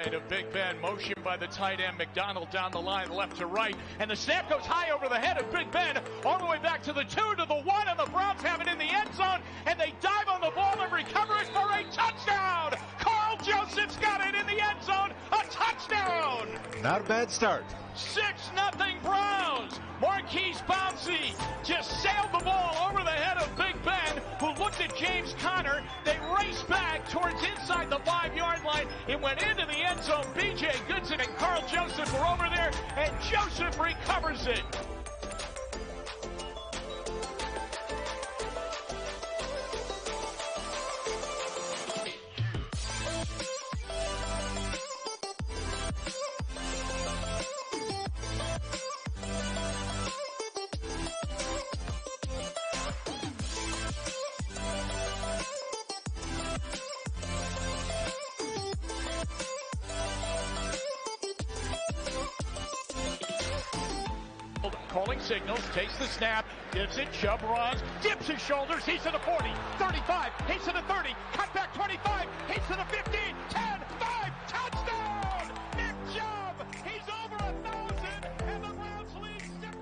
Of Big Ben, motion by the tight end McDonald down the line left to right, and the snap goes high over the head of Big Ben all the way back to the 2 to the 1, and the Browns have it in the end zone, and they dive on the ball and recover it for a touchdown. Carl Joseph's got it in the end zone, a touchdown. Not a bad start. 6-0 Browns. Marquise Pouncey just sailed the ball over the head of Big Ben, who looked at James Conner. They raced back towards inside the 5-yard line. It went into the end zone. B.J. Goodson and Carl Joseph were over there, and Joseph recovers it. Calling signals, takes the snap, gives it, Chubb runs, dips his shoulders, he's to the 40, 35, he's to the 30, cut back 25, he's to the 15, 10, 5, touchdown! Nick Chubb, he's over 1,000, and the Browns lead 6-0.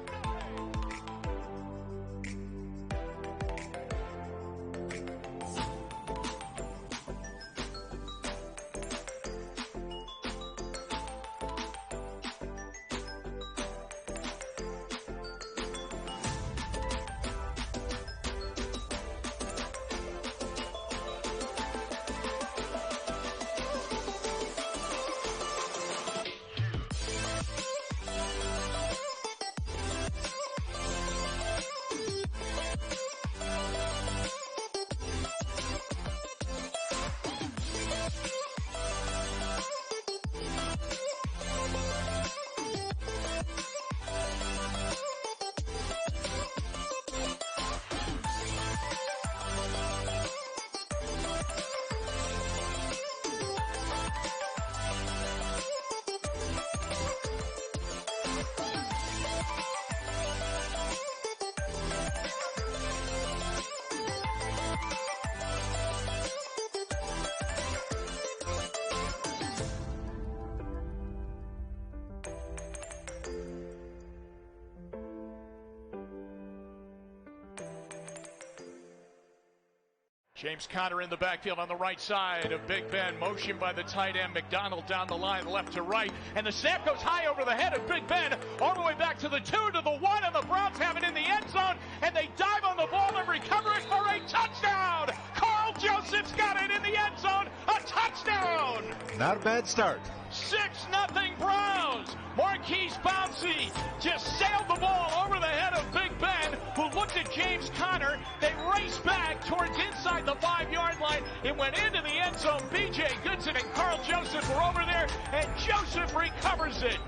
James Conner in the backfield on the right side of Big Ben. Motion by the tight end McDonald down the line left to right. And the snap goes high over the head of Big Ben all the way back to the 2 to the 1. And the Browns have it in the end zone. And they dive on the ball and recover it for a touchdown. Carl Joseph's got it in the end zone. A touchdown. Not a bad start. 6-0 Browns. Marquise Pouncey just sailed the ball over the head of Big Ben, who looked at James Conner. They raced back towards inside the 5-yard line. It went into the end zone. B.J. Goodson and Carl Joseph were over there, and Joseph recovers it.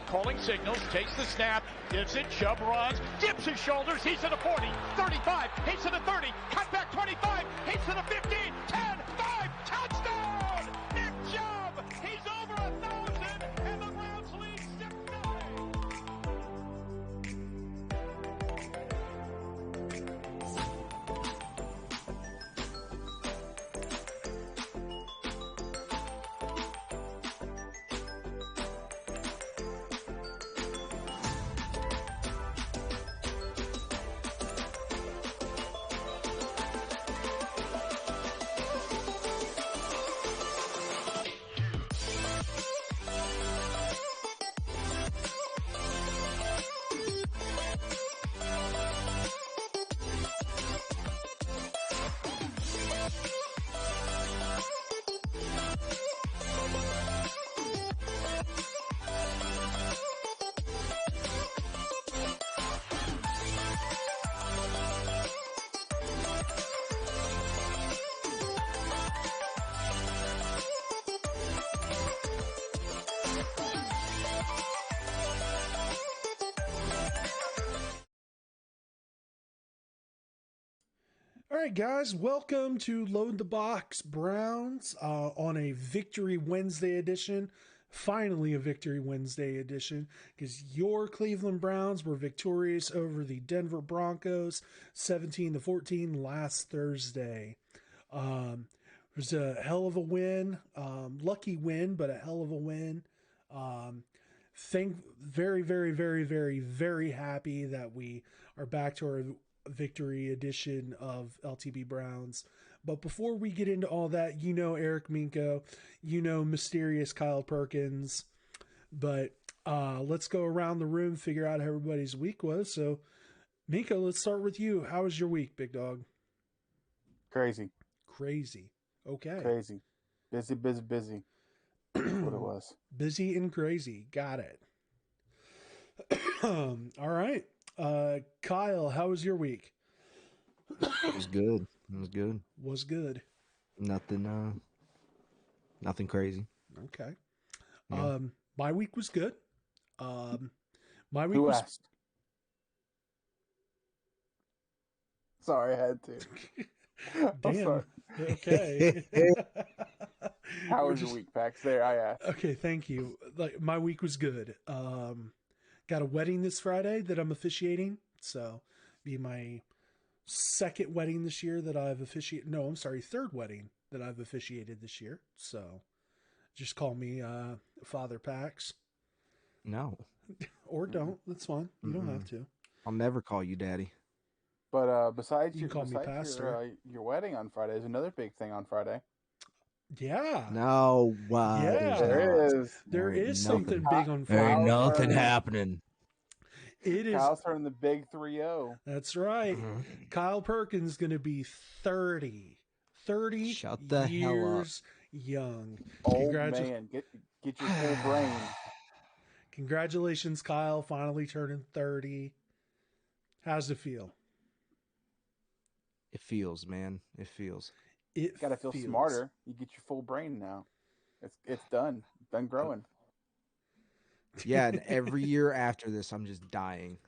Calling signals, takes the snap, gives it, Chubb runs, dips his shoulders, he's to the 40, 35, he's to the 30, cut back 25, he's to the 15, 10, 5, touchdown! Nick Chubb, he's over 1,000, and the Browns lead 6-0. All right, guys, welcome to Load the Box Browns on a Victory Wednesday edition. Finally, a Victory Wednesday edition because your Cleveland Browns were victorious over the Denver Broncos 17-14 last Thursday. It was a hell of a win, lucky win, but a hell of a win. Very, very, very, very, very happy that we are back to our Victory edition of LTB Browns. But before we get into all that, you know Eric Minko, you know mysterious Kyle Perkins. But let's go around the room, figure out how everybody's week was. So, Minko, let's start with you. How was your week, big dog? Crazy. Okay. Crazy. Busy. That's what it was. Busy and crazy. Got it. All right. Kyle, how was your week? It was good. Was good. Nothing crazy. Okay. Yeah. My week was good. My week Who was asked? Sorry, I had to. I'm damn. sorry. Okay. How We're was your just- week, Pax? There, I asked. Okay, thank you. Like my week was good. Got a wedding this Friday that I'm officiating. So be my second wedding this year that I've officiated. No, I'm sorry, third wedding that I've officiated this year. So just call me Father Pax. No, Or don't. That's fine. You don't have to. I'll never call you daddy. But besides You can call me pastor. your wedding on Friday is another big thing on Friday. Yeah. No, Yeah. there's There not. is. There is nothing. something big on There Friday. ain't Kyle's nothing turning- happening. It is. Kyle's turning the big 3-0. That's right. Kyle Perkins going to be 30. 30 Shut the hell up. years young. Old man, get your full brain. Congratulations, Kyle. Finally turning 30. How's it feel? It feels, man. It feels. It Gotta feel feels. smarter. You get your full brain now. It's done. Done growing. Yeah, and every year after this, I'm just dying.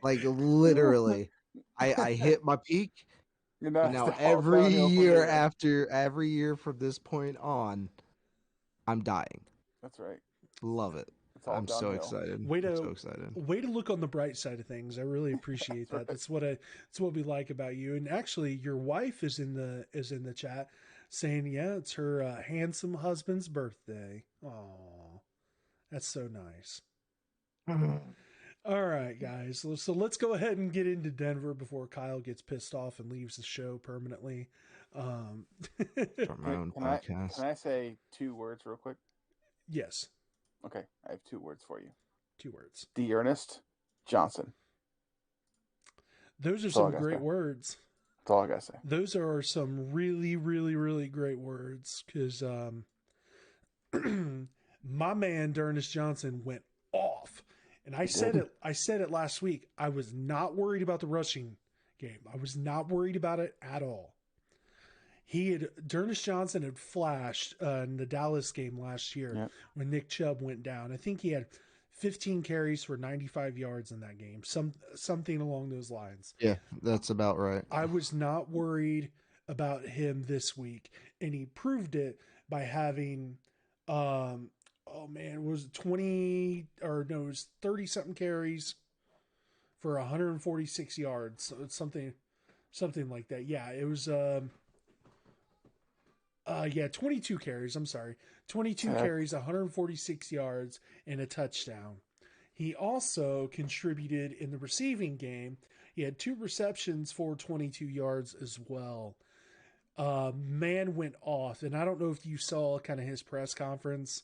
Like literally, I hit my peak. You know, And now it's all every downhill from year there. from this point on, I'm dying. That's right. Love it. It's all I'm so downhill. excited. Way I'm to- so excited. Way to look on the bright side of things. I really appreciate that. That's That's what we like about you. And actually, your wife is in the chat saying, "Yeah, it's her handsome husband's birthday." Oh, that's so nice. All right, guys. So let's go ahead and get into Denver before Kyle gets pissed off and leaves the show permanently. Start my own podcast. Can I say 2 words real quick? Yes, Okay, I have 2 words for you. 2 words. D'Ernest Johnson. Those are That's all I some gotta great say. words. That's all I gotta say. Those are some really, really, really great words because my man D'Ernest Johnson went off, and I said it last week. I was not worried about the rushing game. I was not worried about it at all. D'Ernest Johnson had flashed in the Dallas game last year Yep. when Nick Chubb went down. I think he had 15 carries for 95 yards in that game, something along those lines. Yeah, that's about right. I was not worried about him this week, and he proved it by having, it was 30 something carries for 146 yards. So it's something like that. Yeah, it was, 22 carries. I'm sorry. 22 carries, 146 yards, and a touchdown. He also contributed in the receiving game. He had 2 receptions for 22 yards as well. Man went off, and I don't know if you saw kind of his press conference.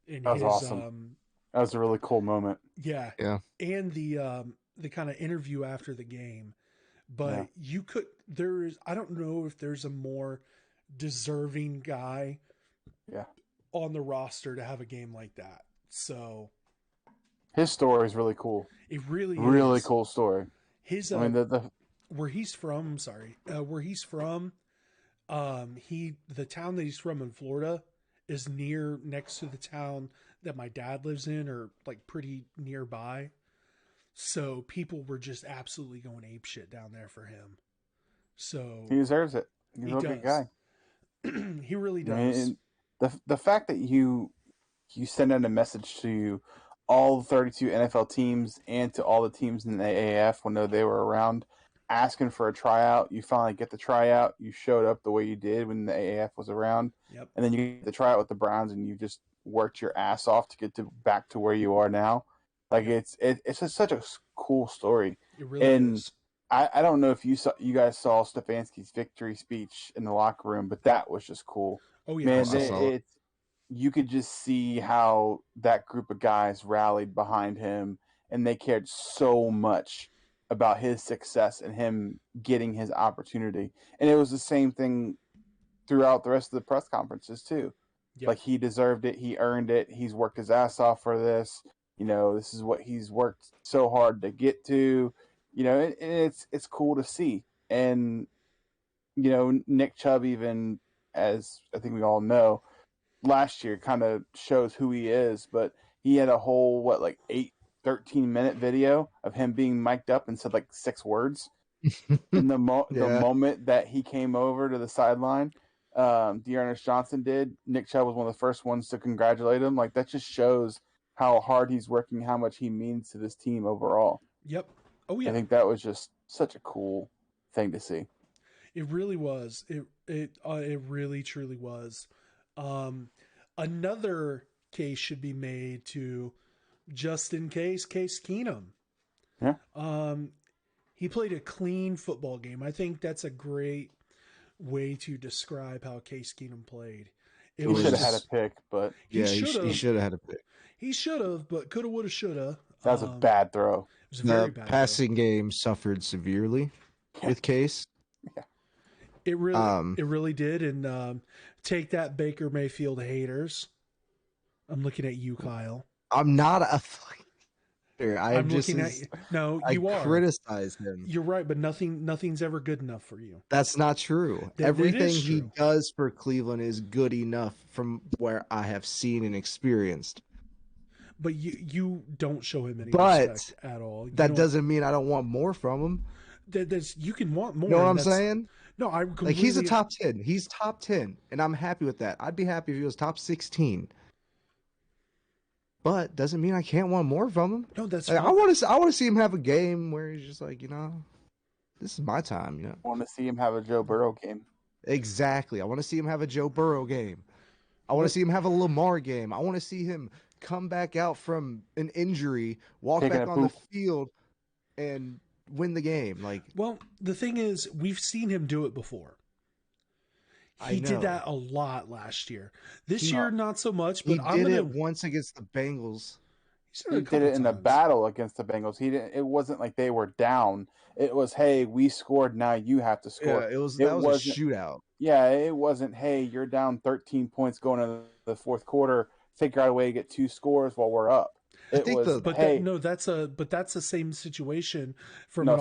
That was awesome. That was a really cool moment. Yeah. Yeah. And the kind of interview after the game. But I don't know if there's a more deserving guy on the roster to have a game like that. So his story is really cool. it really Really is. cool story. His I mean, where he's from, I'm sorry. Where he's from, the town that he's from in Florida is next to the town that my dad lives in, or like pretty nearby. So people were just absolutely going ape shit down there for him. So He deserves it. He's a he real good does. guy. He really I mean, does. the fact that you send out a message to all 32 NFL teams and to all the teams in the AAF when they were around, asking for a tryout. You finally get the tryout. You showed up the way you did when the AAF was around, Yep. and then you get the tryout with the Browns, and you just worked your ass off to get back to where you are now. Like Yep. it's just such a cool story. It really And is. I don't know if you guys saw Stefanski's victory speech in the locker room, but that was just cool. Oh yeah. Man, I saw it. you could just see how that group of guys rallied behind him, and they cared so much about his success and him getting his opportunity. And it was the same thing throughout the rest of the press conferences too. Yep. Like, he deserved it, he earned it, he's worked his ass off for this. This is what he's worked so hard to get to. And it's cool to see. And Nick Chubb, even, as I think we all know, last year kind of shows who he is, but he had a whole 13-minute video of him being mic'd up and said like 6 words. And the Yeah. moment that he came over to the sideline, Dearness Johnson did, Nick Chubb was one of the first ones to congratulate him. Like, that just shows how hard he's working, how much he means to this team overall. Yep. Oh yeah. I think that was just such a cool thing to see. It really was. It really truly was. Another case should be made to just in Case Keenum. Yeah. He played a clean football game. I think that's a great way to describe how Case Keenum played. He should have had a pick, but he should have had a pick. He should have, but coulda, woulda, shoulda. That was a bad throw. It was a very bad passing game suffered severely with Case. Yeah. It really did. And take that, Baker Mayfield haters. I'm looking at you, Kyle. I'm not a I'm looking at you. No, you are. Criticize him. You're right, but nothing's ever good enough for you. That's not true. Everything he does for Cleveland is good enough from where I have seen and experienced. But you don't show him any respect at all. That doesn't mean I don't want more from him. You can want more. You know what I'm saying? No, I completely... Like, he's a top 10. He's top 10, and I'm happy with that. I'd be happy if he was top 16. But doesn't mean I can't want more from him. No, that's like, I want to see him have a game where he's just like, this is my time. I want to see him have a Joe Burrow game. Exactly. I want to see him have a Joe Burrow game. I want to see him have a Lamar game. I want to see him come back out from an injury, walk back on the field, and win the game. Like, well, the thing is, we've seen him do it before. He did that a lot last year. This year, not so much. But he did it once against the Bengals. He did it in the battle against the Bengals. He didn't. It wasn't like they were down. It was, hey, we scored. Now you have to score. Yeah, that was a shootout. Yeah, it wasn't, hey, you're down 13 points going into the fourth quarter. Figure out a way to get 2 scores while we're up. That's the same situation from an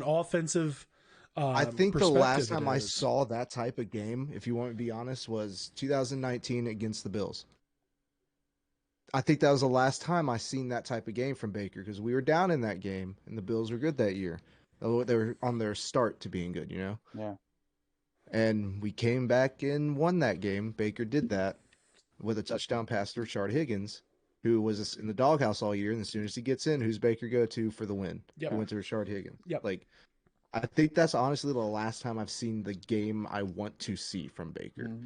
offensive. I think the last time I saw that type of game, if you want to be honest, was 2019 against the Bills. I think that was the last time I seen that type of game from Baker, because we were down in that game and the Bills were good that year. They were on their start to being good, Yeah. And we came back and won that game. Baker did that with a touchdown pass to Rashard Higgins, who was in the doghouse all year. And as soon as he gets in, who's Baker go to for the win? Yep. He went to Rashard Higgins. Yep. Like, I think that's honestly the last time I've seen the game I want to see from Baker. Mm-hmm.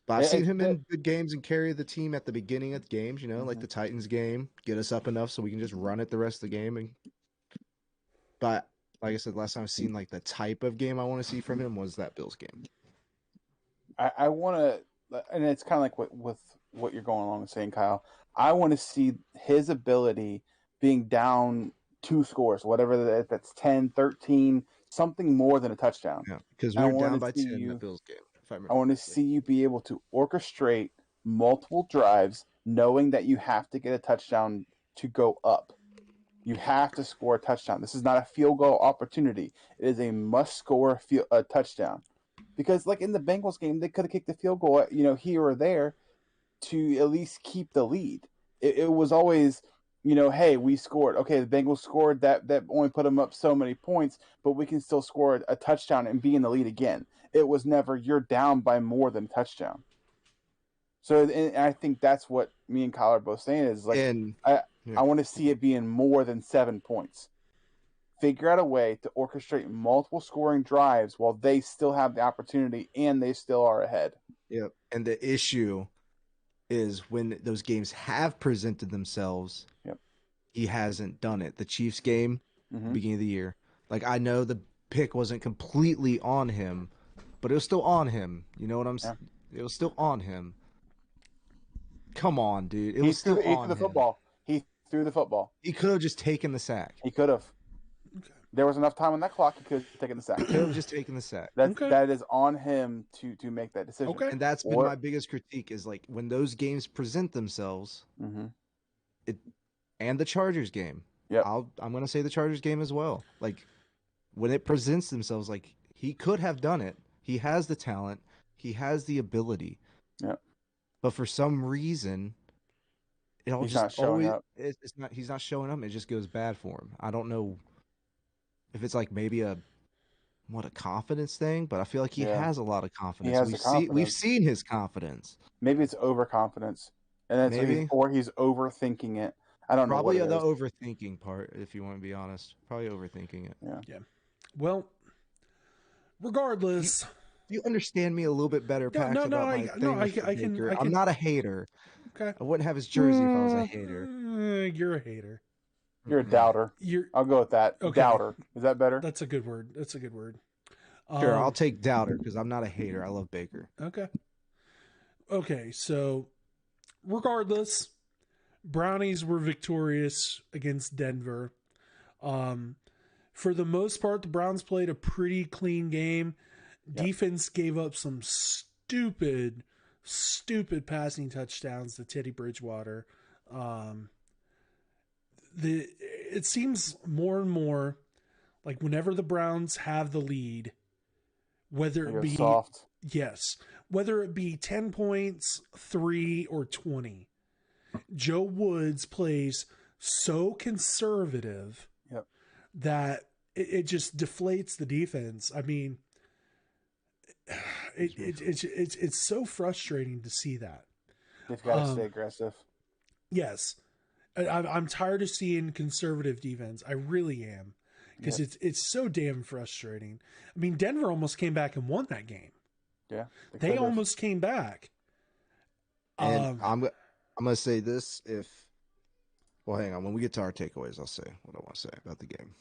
But I've seen him in good games and carry the team at the beginning of the games, like the Titans game, get us up enough so we can just run it the rest of the game. But like I said, last time I've seen like the type of game I want to see from him was that Bills game. I want to, and it's kind of like with what you're going along with saying, Kyle. I want to see his ability being down 2 scores, whatever that's 10, 13, something more than a touchdown. Yeah, because we were down by 10 in the Bills game. I want to see you be able to orchestrate multiple drives, knowing that you have to get a touchdown to go up. You have to score a touchdown. This is not a field goal opportunity. It is a must-score touchdown. Because, like in the Bengals game, they could have kicked the field goal, here or there, to at least keep the lead. It was always, hey, we scored. Okay, the Bengals scored that only put them up so many points, but we can still score a touchdown and be in the lead again. It was never you're down by more than a touchdown. So and I think that's what me and Kyle are both saying is like I want to see it being more than 7 points. Figure out a way to orchestrate multiple scoring drives while they still have the opportunity and they still are ahead. Yep. And the issue is when those games have presented themselves, he hasn't done it. The Chiefs game, beginning of the year. Like, I know the pick wasn't completely on him, but it was still on him. You know what I'm saying? It was still on him. Come on, dude. He threw the football. He threw the football. He could have just taken the sack. He could have. Okay. There was enough time on that clock. He could have taken the sack. He could have just taken the sack. That is on him to make that decision. Okay. And that's been my biggest critique is like when those games present themselves, and the Chargers game. Yeah, I'm going to say the Chargers game as well. Like when it presents themselves, like he could have done it. He has the talent. He has the ability. Yeah. But for some reason, he's not showing up. He's not showing up. It just goes bad for him. I don't know if it's like maybe a confidence thing, but I feel like he has a lot of confidence. We've seen his confidence. Maybe it's overconfidence, and or he's overthinking it. I don't know. Probably the overthinking part, if you want to be honest. Probably overthinking it. Yeah. Well, regardless. You understand me a little bit better, Pax, I can. I'm not a hater. Okay. I wouldn't have his jersey if I was a hater. You're a hater. You're a doubter. I'll go with that. Okay. Doubter. Is that better? That's a good word. Sure, I'll take doubter because I'm not a hater. I love Baker. Okay, so regardless, Brownies were victorious against Denver. For the most part, the Browns played a pretty clean game. Defense gave up some stupid passing touchdowns to Teddy Bridgewater. It seems more and more like whenever the Browns have the lead, whether it be soft. Yes, whether it be 10 points, 3 or 20, Joe Woods plays so conservative that it just deflates the defense. I mean, it's so frustrating to see that. They've got to stay aggressive. Yes. I'm tired of seeing conservative defense. I really am. Because it's so damn frustrating. I mean, Denver almost came back and won that game. Yeah. They almost came back. And I'm going to say this well, hang on. When we get to our takeaways, I'll say what I want to say about the game.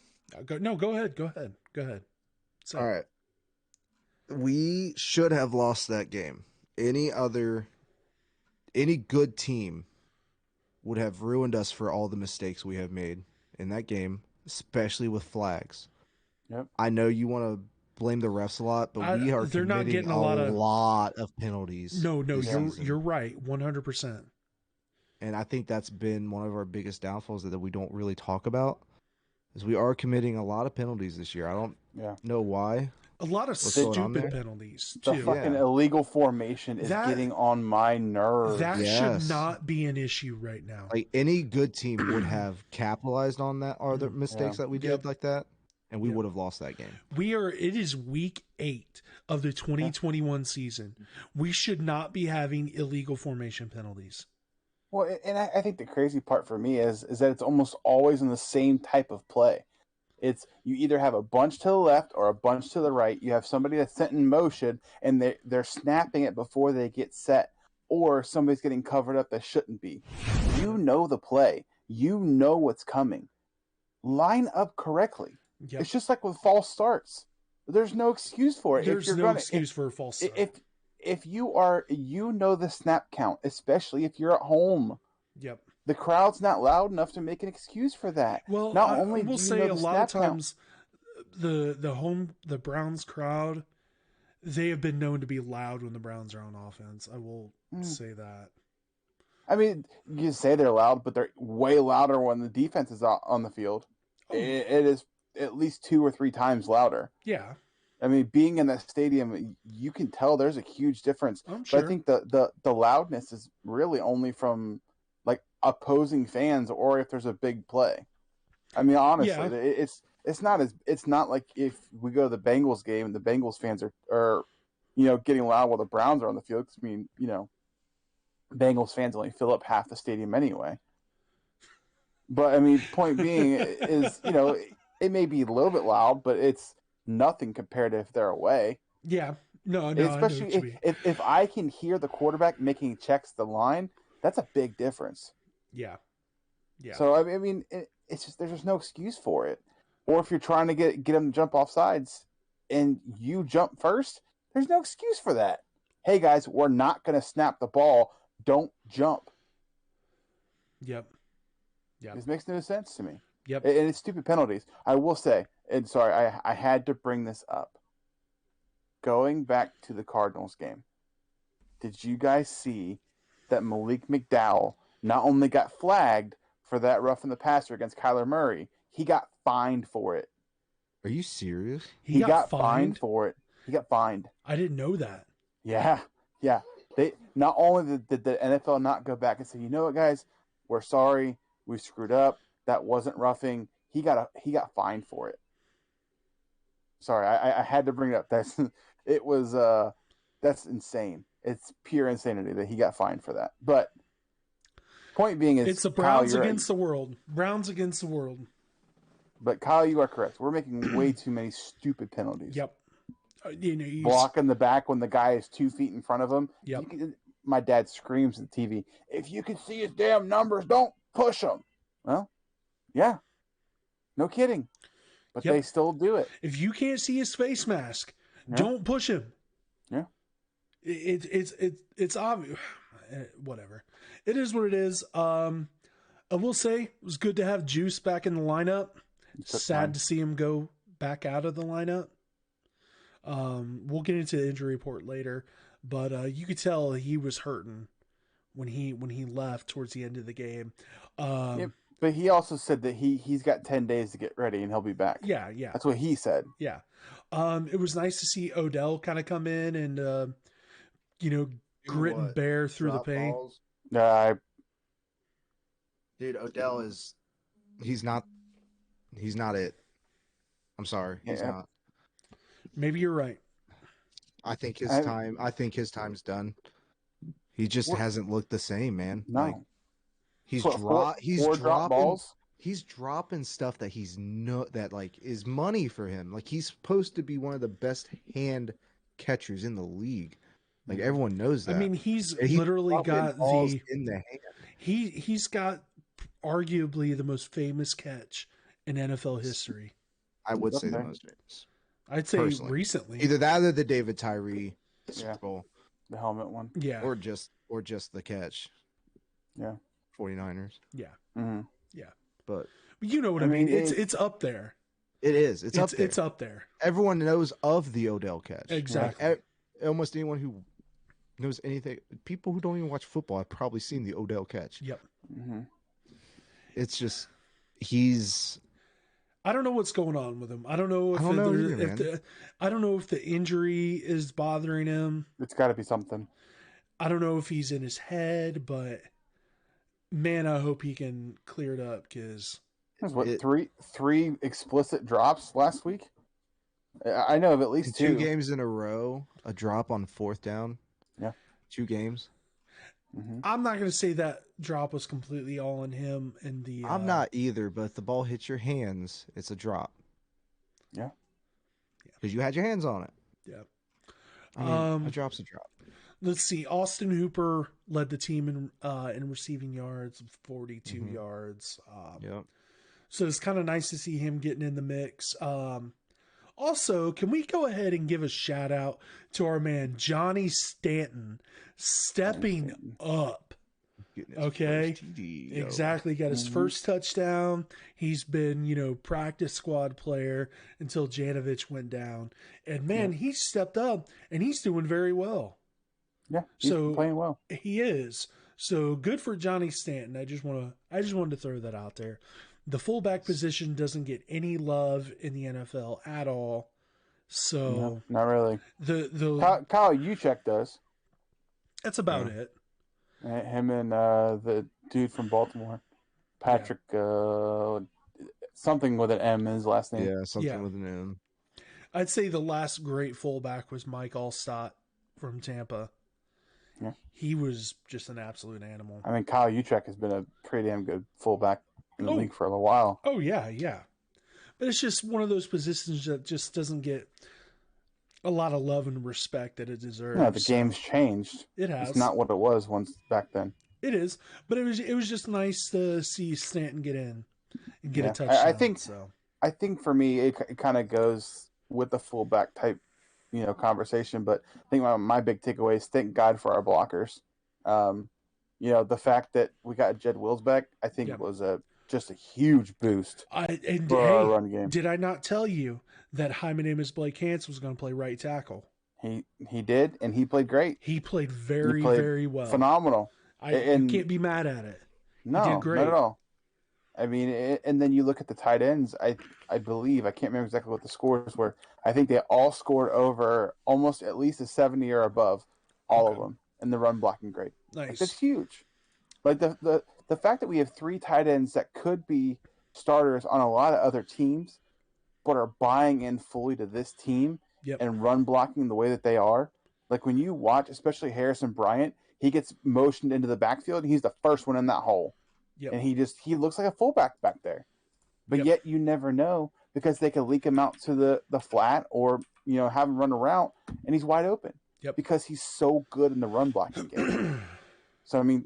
Go ahead. All right. We should have lost that game. Any good team would have ruined us for all the mistakes we have made in that game, especially with flags. Yep. I know you want to blame the refs a lot, but they're not getting a lot of penalties. No, you're right, 100%. And I think that's been one of our biggest downfalls that we don't really talk about, is we are committing a lot of penalties this year. I don't know why. A lot of stupid penalties, too. The fucking illegal formation is getting on my nerves. That should not be an issue right now. Like, any good team would have capitalized on that or the mistakes that we did like that, and we would have lost that game. It is week 8 of the 2021 season. We should not be having illegal formation penalties. Well, and I think the crazy part for me is that it's almost always in the same type of play. It's you either have a bunch to the left or a bunch to the right. You have somebody that's set in motion and they're snapping it before they get set, or somebody's getting covered up that shouldn't be. You know the play. You know what's coming. Line up correctly. Yep. It's just like with false starts. There's no excuse for it. There's no excuse for a false start. If you are, the snap count, especially if you're at home. Yep. The crowd's not loud enough to make an excuse for that. Well, I will say a lot of times the Browns crowd, they have been known to be loud when the Browns are on offense. I will say that. I mean, you can say they're loud, but they're way louder when the defense is on the field. Oh. It is at least 2 or 3 times louder. Yeah. I mean, being in that stadium, you can tell there's a huge difference. I'm sure. But I think the loudness is really only from like opposing fans or if there's a big play. I mean, honestly, Yeah. it's not like if we go to the Bengals game and the Bengals fans are getting loud while the Browns are on the field. 'Cause, I mean, Bengals fans only fill up half the stadium anyway. But I mean, point being is, it may be a little bit loud, but it's nothing compared to if they're away. Yeah. No, Especially if I can hear the quarterback making checks the line, that's a big difference. Yeah. Yeah. So I mean, it's just there's just no excuse for it. Or if you're trying to get them to jump off sides and you jump first, there's no excuse for that. Hey guys, we're not going to snap the ball. Don't jump. Yep. Yeah. This makes no sense to me. Yep. And it's stupid penalties. I will say, and sorry, I had to bring this up. Going back to the Cardinals game, did you guys see that Malik McDowell not only got flagged for that roughing the passer against Kyler Murray, he got fined for it. Are you serious? He got fined for it. He got fined. I didn't know that. Yeah. They not only did the NFL not go back and say, you know what, guys, we're sorry, we screwed up. That wasn't roughing. He got fined for it. Sorry, I had to bring it up. That's insane. It's pure insanity that he got fined for that. But point being is, it's the Browns against the world. Browns against the world. But Kyle, you are correct. We're making way too many stupid penalties. Yep. Blocking the back when the guy is 2 feet in front of him. Yep. My dad screams at the TV, if you can see his damn numbers, don't push him. Well, yeah. No kidding. But they still do it. If you can't see his face mask, don't push him. Yeah. It's obvious. Whatever. It is what it is. I will say it was good to have Juice back in the lineup. Sad to see him go back out of the lineup. We'll get into the injury report later, but you could tell he was hurting when he left towards the end of the game. But he also said that he's got 10 days to get ready and he'll be back. Yeah. That's what he said. Yeah. It was nice to see Odell kind of come in and grit and bear through the pain. Dude, Odell he's not it. I'm sorry. He's not. Maybe you're right. I think his time's done. He just hasn't looked the same, man. No. Like, he's dropping stuff that is money for him. Like, he's supposed to be one of the best hand catchers in the league. Like, everyone knows that. I mean, he's literally got in the hand. He's got arguably the most famous catch in NFL history. I would say the most famous. I'd say personally. Recently. Either that or the David Tyree Super Bowl. The helmet one. Yeah. Or just the catch. Yeah. 49ers. Yeah. Mm-hmm. Yeah. But you know what I mean? It's up there. It is. It's up there. It's up there. Everyone knows of the Odell catch. Exactly. Like, almost anyone who knows anything, people who don't even watch football have probably seen the Odell catch. Yep. Mm-hmm. It's just I don't know what's going on with him. I don't know if the injury is bothering him. It's got to be something. I don't know if he's in his head, but man, I hope he can clear it up because three explicit drops last week. I know of at least two games in a row, a drop on 4th down. Yeah, 2 games. Mm-hmm. I'm not going to say that drop was completely all on him and the. I'm not either, but if the ball hits your hands, it's a drop. Yeah, because you had your hands on it. Yeah, a drop's a drop. Let's see. Austin Hooper led the team in receiving yards, 42 yards. Yep. So it's kind of nice to see him getting in the mix. Also, can we go ahead and give a shout out to our man Johnny Stanton stepping up? Okay, exactly. Got his first touchdown. He's been, practice squad player until Janovich went down, and man, he stepped up and he's doing very well. Yeah, he's playing well. He is. So good for Johnny Stanton. I just wanted to throw that out there. The fullback position doesn't get any love in the NFL at all. So no, not really. The Kyle Juszczyk does. That's about it. Him and the dude from Baltimore, Patrick, something with an M in his last name. Yeah, something with an M. I'd say the last great fullback was Mike Allstott from Tampa. Yeah. He was just an absolute animal. I mean, Kyle Juszczyk has been a pretty damn good fullback in the league for a while. Oh, yeah. But it's just one of those positions that just doesn't get a lot of love and respect that it deserves. No, the game's changed. It has. It's not what it was once back then. It is, but it was just nice to see Stanton get in and get a touchdown. I think for me, it kind of goes with the fullback type, conversation. But I think my big takeaway is thank God for our blockers. The fact that we got Jed Wills back, I think was just a huge boost for our run game. Did I not tell you that Hi, my name is Blake Hansen was going to play right tackle? He did, and he played great. He played very well. Phenomenal. You can't be mad at it. No, he did great. Not at all. I mean, and then you look at the tight ends. I believe, I can't remember exactly what the scores were. I think they all scored over almost at least a 70 or above, all of them, in the run blocking grade. Nice. Like, that's huge. Like the fact that we have 3 tight ends that could be starters on a lot of other teams, but are buying in fully to this team and run blocking the way that they are. Like when you watch, especially Harrison Bryant, he gets motioned into the backfield, and he's the first one in that hole. Yep. And he looks like a fullback back there. But yet you never know because they can leak him out to the flat or, have him run a route, and he's wide open. Yep. Because he's so good in the run blocking game. So, I mean,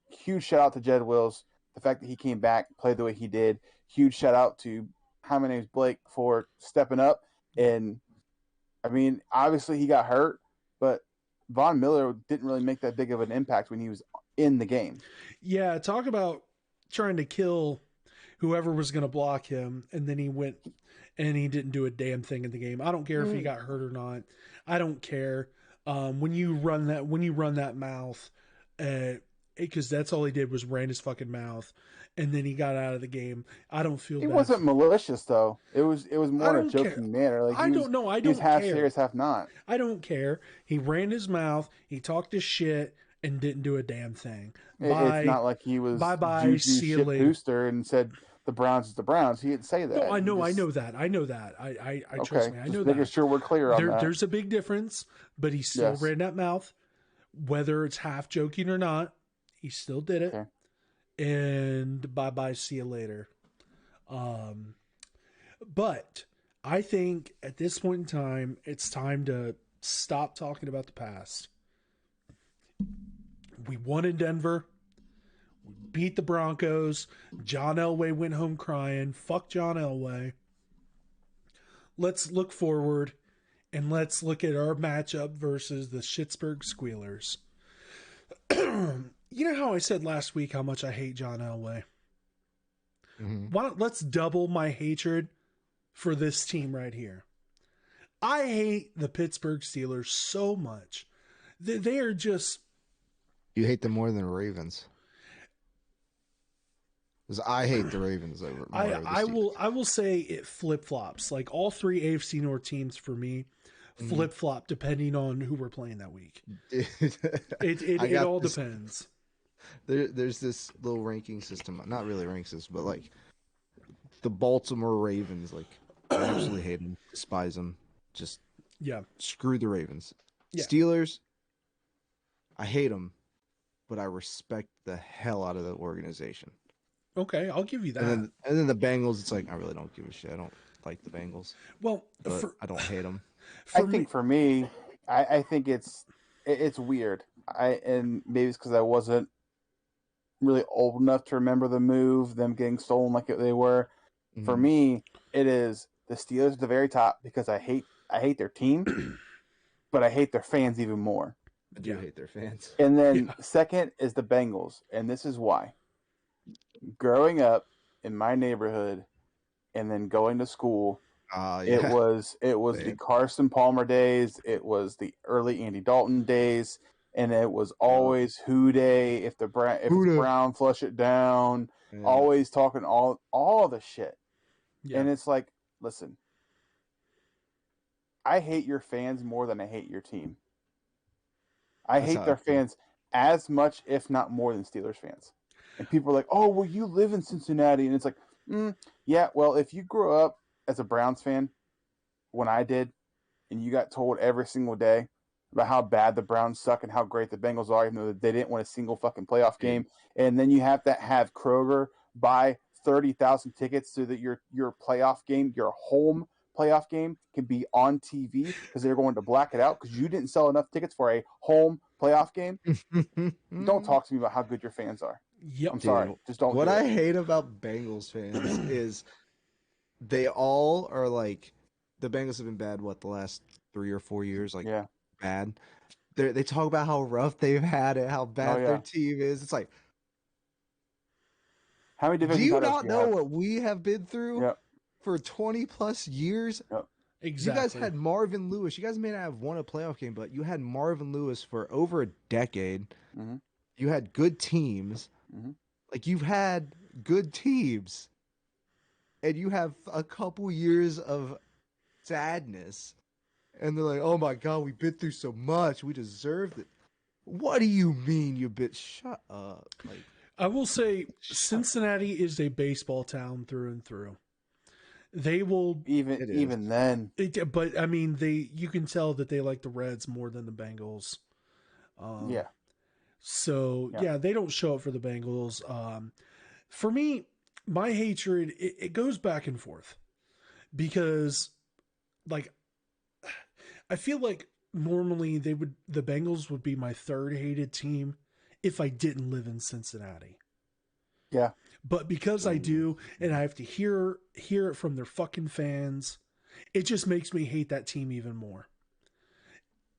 huge shout out to Jed Wills. The fact that he came back, played the way he did. Huge shout out to Hi, my name's Blake for stepping up. And, I mean, obviously he got hurt, but Von Miller didn't really make that big of an impact when he was in the game. Yeah, talk about trying to kill whoever was going to block him, and then he went and he didn't do a damn thing in the game. I don't care if he got hurt or not. I don't care. When you run that mouth, because that's all he did was ran his fucking mouth, and then he got out of the game. I don't feel. It wasn't malicious though. It was more in a joking manner. Like I don't know. I don't care. Half serious, half not. I don't care. He ran his mouth. He talked his shit and didn't do a damn thing. It's not like he was bye. See you later, booster, and said the Browns is the Browns. He didn't say that. No, I know that. I trust me. I know that. Making sure we're clear on that. There's a big difference, but he still ran that mouth, whether it's half joking or not. He still did it. Okay. And bye. See you later. But I think at this point in time, it's time to stop talking about the past. We won in Denver. We beat the Broncos. John Elway went home crying. Fuck John Elway. Let's look forward, and let's look at our matchup versus the Schittsburg Squealers. You know how I said last week how much I hate John Elway? Mm-hmm. Let's double my hatred for this team right here. I hate the Pittsburgh Steelers so much. They are just... You hate them more than the Ravens. Because I hate the Ravens over. I will say it flip flops. Like all 3 AFC North teams for me flip flop depending on who we're playing that week. It all depends. There's this little ranking system. Not really ranking system, but like the Baltimore Ravens. Like I absolutely hate them, despise them. Just screw the Ravens. Yeah. Steelers. I hate them, but I respect the hell out of the organization. Okay, I'll give you that. And then the Bengals, it's like I really don't give a shit. I don't like the Bengals. Well, I don't hate them. I think for me, I think it's weird. And maybe it's because I wasn't really old enough to remember the move, them getting stolen like they were. Mm-hmm. For me, it is the Steelers at the very top because I hate their team, but I hate their fans even more. I do hate their fans. And then second is the Bengals, and this is why. Growing up in my neighborhood and then going to school, it was the Carson Palmer days, it was the early Andy Dalton days, and it was always Who Day if the Brown flush it down, always talking all the shit. Yeah. And it's like, listen, I hate your fans more than I hate your team. I hate their fans as much, if not more, than Steelers fans. And people are like, "Oh, well, you live in Cincinnati," and it's like, yeah. Well, if you grew up as a Browns fan, when I did, and you got told every single day about how bad the Browns suck and how great the Bengals are, even though they didn't win a single fucking playoff game, and then you have to have Kroger buy 30,000 tickets so that your playoff game, your home playoff game, can be on TV because they're going to black it out because you didn't sell enough tickets for a home playoff game. Don't talk to me about how good your fans are. Yep. I'm sorry. Just don't. What do I it. hate about Bengals fans is they all are like, the Bengals have been bad, the last 3 or 4 years? Like, Yeah. bad. They talk about how rough they've had it, how bad their team is. It's like, how many do division you titles not do you know have? what we have been through Yep. for 20 plus years? Yep. Exactly. You guys had Marvin Lewis. You guys may not have won a playoff game, but you had Marvin Lewis for over a decade. Mm-hmm. You had good teams. Mm-hmm. Like, you've had good teams. And you have a couple years of sadness. And they're like, oh my God, we've been through so much. We deserved it. What do you mean, you bitch? Shut up. Like, I will say Cincinnati is a baseball town through and through. They will even then. But I mean, you can tell that they like the Reds more than the Bengals. Yeah. So yeah, they don't show up for the Bengals. For me, my hatred it goes back and forth because, like, I feel like normally the Bengals would be my third hated team if I didn't live in Cincinnati. Yeah. But because I do, and I have to hear it from their fucking fans, it just makes me hate that team even more.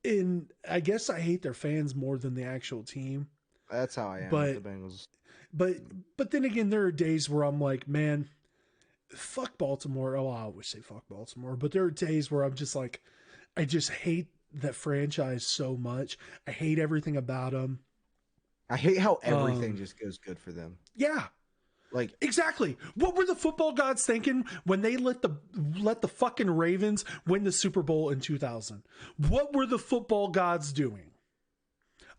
And I guess I hate their fans more than the actual team. That's how I am with the Bengals. But then again, there are days where I'm like, man, fuck Baltimore. Oh, I always say fuck Baltimore. But there are days where I'm just like, I just hate that franchise so much. I hate everything about them. I hate how everything just goes good for them. Yeah. Like, exactly. What were the football gods thinking when they let the fucking Ravens win the Super Bowl in 2000? What were the football gods doing?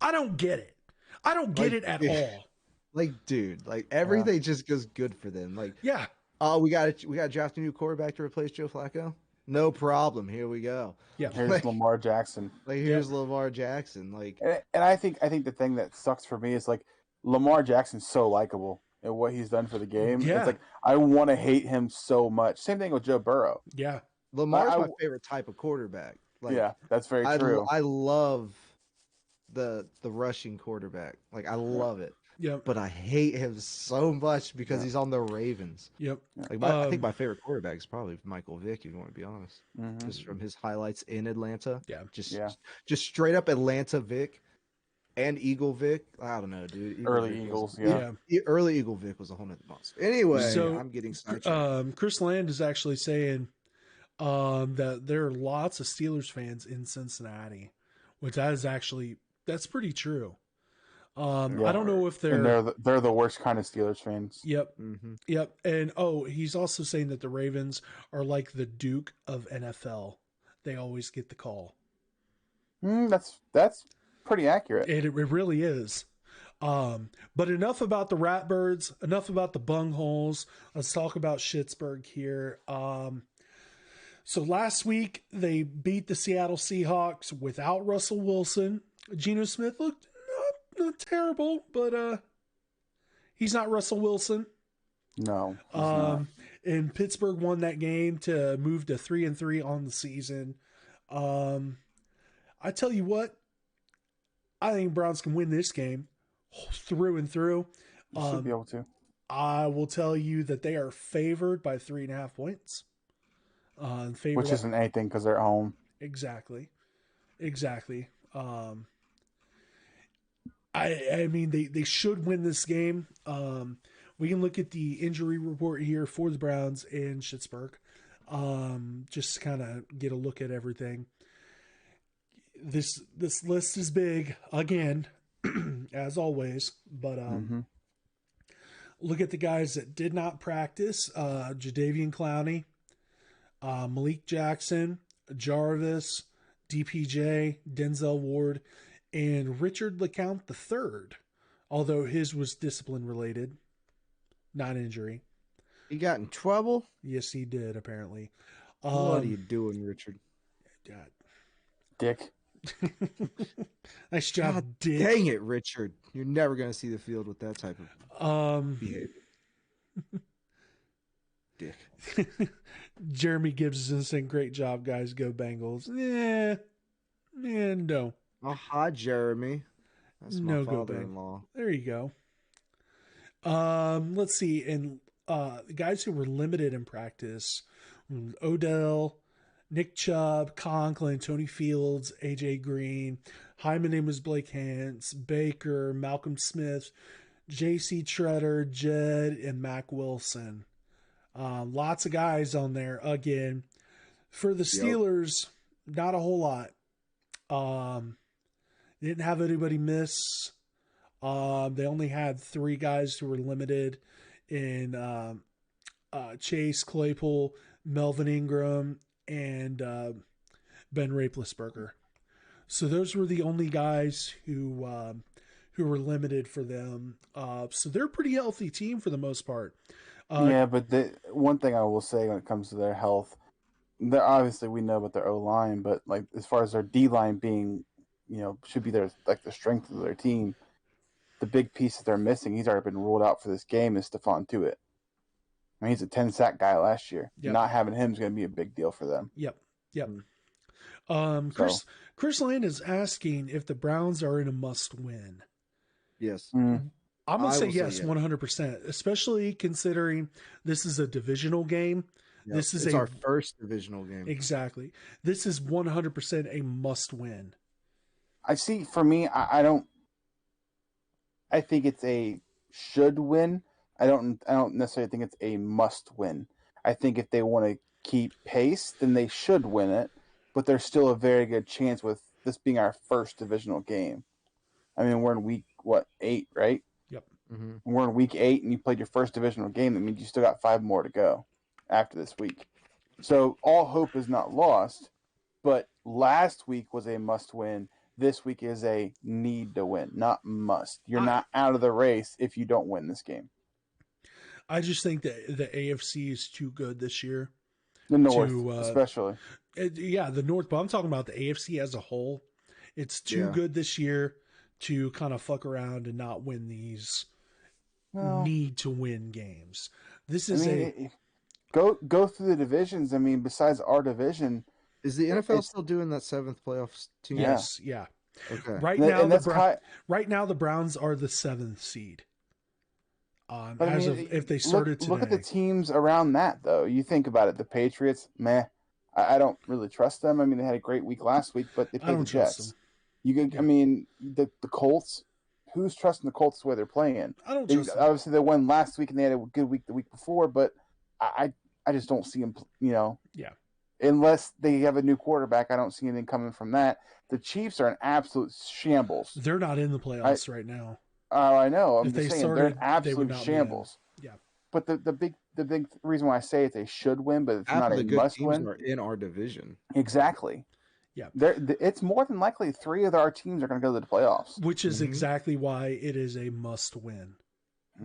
I don't get it. I don't get it at all. Like, dude, like everything just goes good for them. Like, yeah. Oh, we got to draft a new quarterback to replace Joe Flacco. No problem. Here we go. Yeah. Here's Lamar Jackson. Like, here's Lamar Jackson. Like, and I think the thing that sucks for me is like Lamar Jackson's so likable and what he's done for the game. Yeah. It's like I want to hate him so much. Same thing with Joe Burrow. Yeah. Lamar's my favorite type of quarterback. Like, yeah, that's very true. I love the rushing quarterback. Like, I love it. Yep. But I hate him so much because he's on the Ravens. Yep. Like, I think my favorite quarterback is probably Michael Vick, if you want to be honest. Mm-hmm. Just from his highlights in Atlanta. Yeah. Just straight up Atlanta Vick and Eagle Vick. I don't know, dude. Early Eagles, yeah. Early Eagle Vick was a whole nother monster. Anyway, so, I'm getting sidetracked. Chris Land is actually saying that there are lots of Steelers fans in Cincinnati, which that's pretty true. I don't know if they're the worst kind of Steelers fans. Yep. Mm-hmm. Yep. And he's also saying that the Ravens are like the Duke of NFL. They always get the call. That's pretty accurate. And it really is. But enough about the Ratbirds, enough about the bungholes. Let's talk about Schittsburg here. So last week they beat the Seattle Seahawks without Russell Wilson. Geno Smith looked not terrible, but he's not Russell Wilson. No. He's not. And Pittsburgh won that game to move to 3-3 on the season. I tell you what, I think Browns can win this game through and through. You should be able to. I will tell you that they are favored by 3.5 points. Which isn't anything because they're home. Exactly. I mean, they should win this game. We can look at the injury report here for the Browns and Schittsburg. Just to kind of get a look at everything. This list is big again, as always. But look at the guys that did not practice: Jadeveon Clowney, Malik Jackson, Jarvis, DPJ, Denzel Ward, and Richard LeCount III although his was discipline related, not injury. He got in trouble? Yes, he did, apparently. What are you doing, Richard? God. Dick. Nice job, God Dick. dang it, Richard. You're never going to see the field with that type of behavior. Dick. Jeremy Gibson saying, great job, guys. Go Bengals. No. Oh, hi, Jeremy. That's my No, go father-in-law. There you go. Let's see. And the guys who were limited in practice, Odell, Nick Chubb, Conklin, Tony Fields, AJ Green. Hi, my name is Blake Hance, Baker, Malcolm Smith, JC Treader, Jed, and Mac Wilson. Lots of guys on there again. For the Steelers, not a whole lot. Didn't have anybody miss. They only had 3 guys who were limited in Chase Claypool, Melvin Ingram, and Ben Roethlisberger. So those were the only guys who were limited for them. So they're a pretty healthy team for the most part. Yeah, but the one thing I will say when it comes to their health, they're obviously we know about their O line, but like as far as their D line being, should be their the strength of their team. The big piece that they're missing, he's already been ruled out for this game, is Stephon Tuitt. I mean, he's a 10-sack guy last year. Yep. Not having him is going to be a big deal for them. Yep. Chris Lane is asking if the Browns are in a must-win. Yes. I'm going to say yes, 100%, especially considering this is a divisional game. Yep. It's our first divisional game. Exactly. This is 100% a must-win. I see, for me, I think it's a should win. I don't necessarily think it's a must win. I think if they want to keep pace, then they should win it, but there's still a very good chance with this being our first divisional game. I mean, we're in week 8, right? Yep. Mm-hmm. We're in week 8 and you played your first divisional game. That means you still got 5 more to go after this week. So all hope is not lost, but last week was a must win. This week is a need to win, not must. You're not out of the race if you don't win this game. I just think that the AFC is too good this year. The North, especially. The North, but I'm talking about the AFC as a whole. It's too good this year to kind of fuck around and not win these need to win games. This is go through the divisions. I mean, besides our division, is the NFL still doing that 7th playoff team? Yes, yeah. Okay. Right now, the Browns are the 7th seed. If they started today. Look at the teams around that, though. You think about it. The Patriots, meh. I don't really trust them. I mean, they had a great week last week, but they played the Jets. I mean, the Colts. Who's trusting the Colts the way they're playing? I don't trust them. Obviously, they won last week and they had a good week the week before, but I just don't see them. Yeah. Unless they have a new quarterback, I don't see anything coming from that. The Chiefs are an absolute shambles. They're not in the playoffs right now. Oh, I know. I'm just saying they're an absolute shambles. Yeah. But the big reason why I say it, they should win, but it's not a must win. Are in our division. Exactly. Yeah. It's more than likely 3 of our teams are going to go to the playoffs. Which is exactly why it is a must win.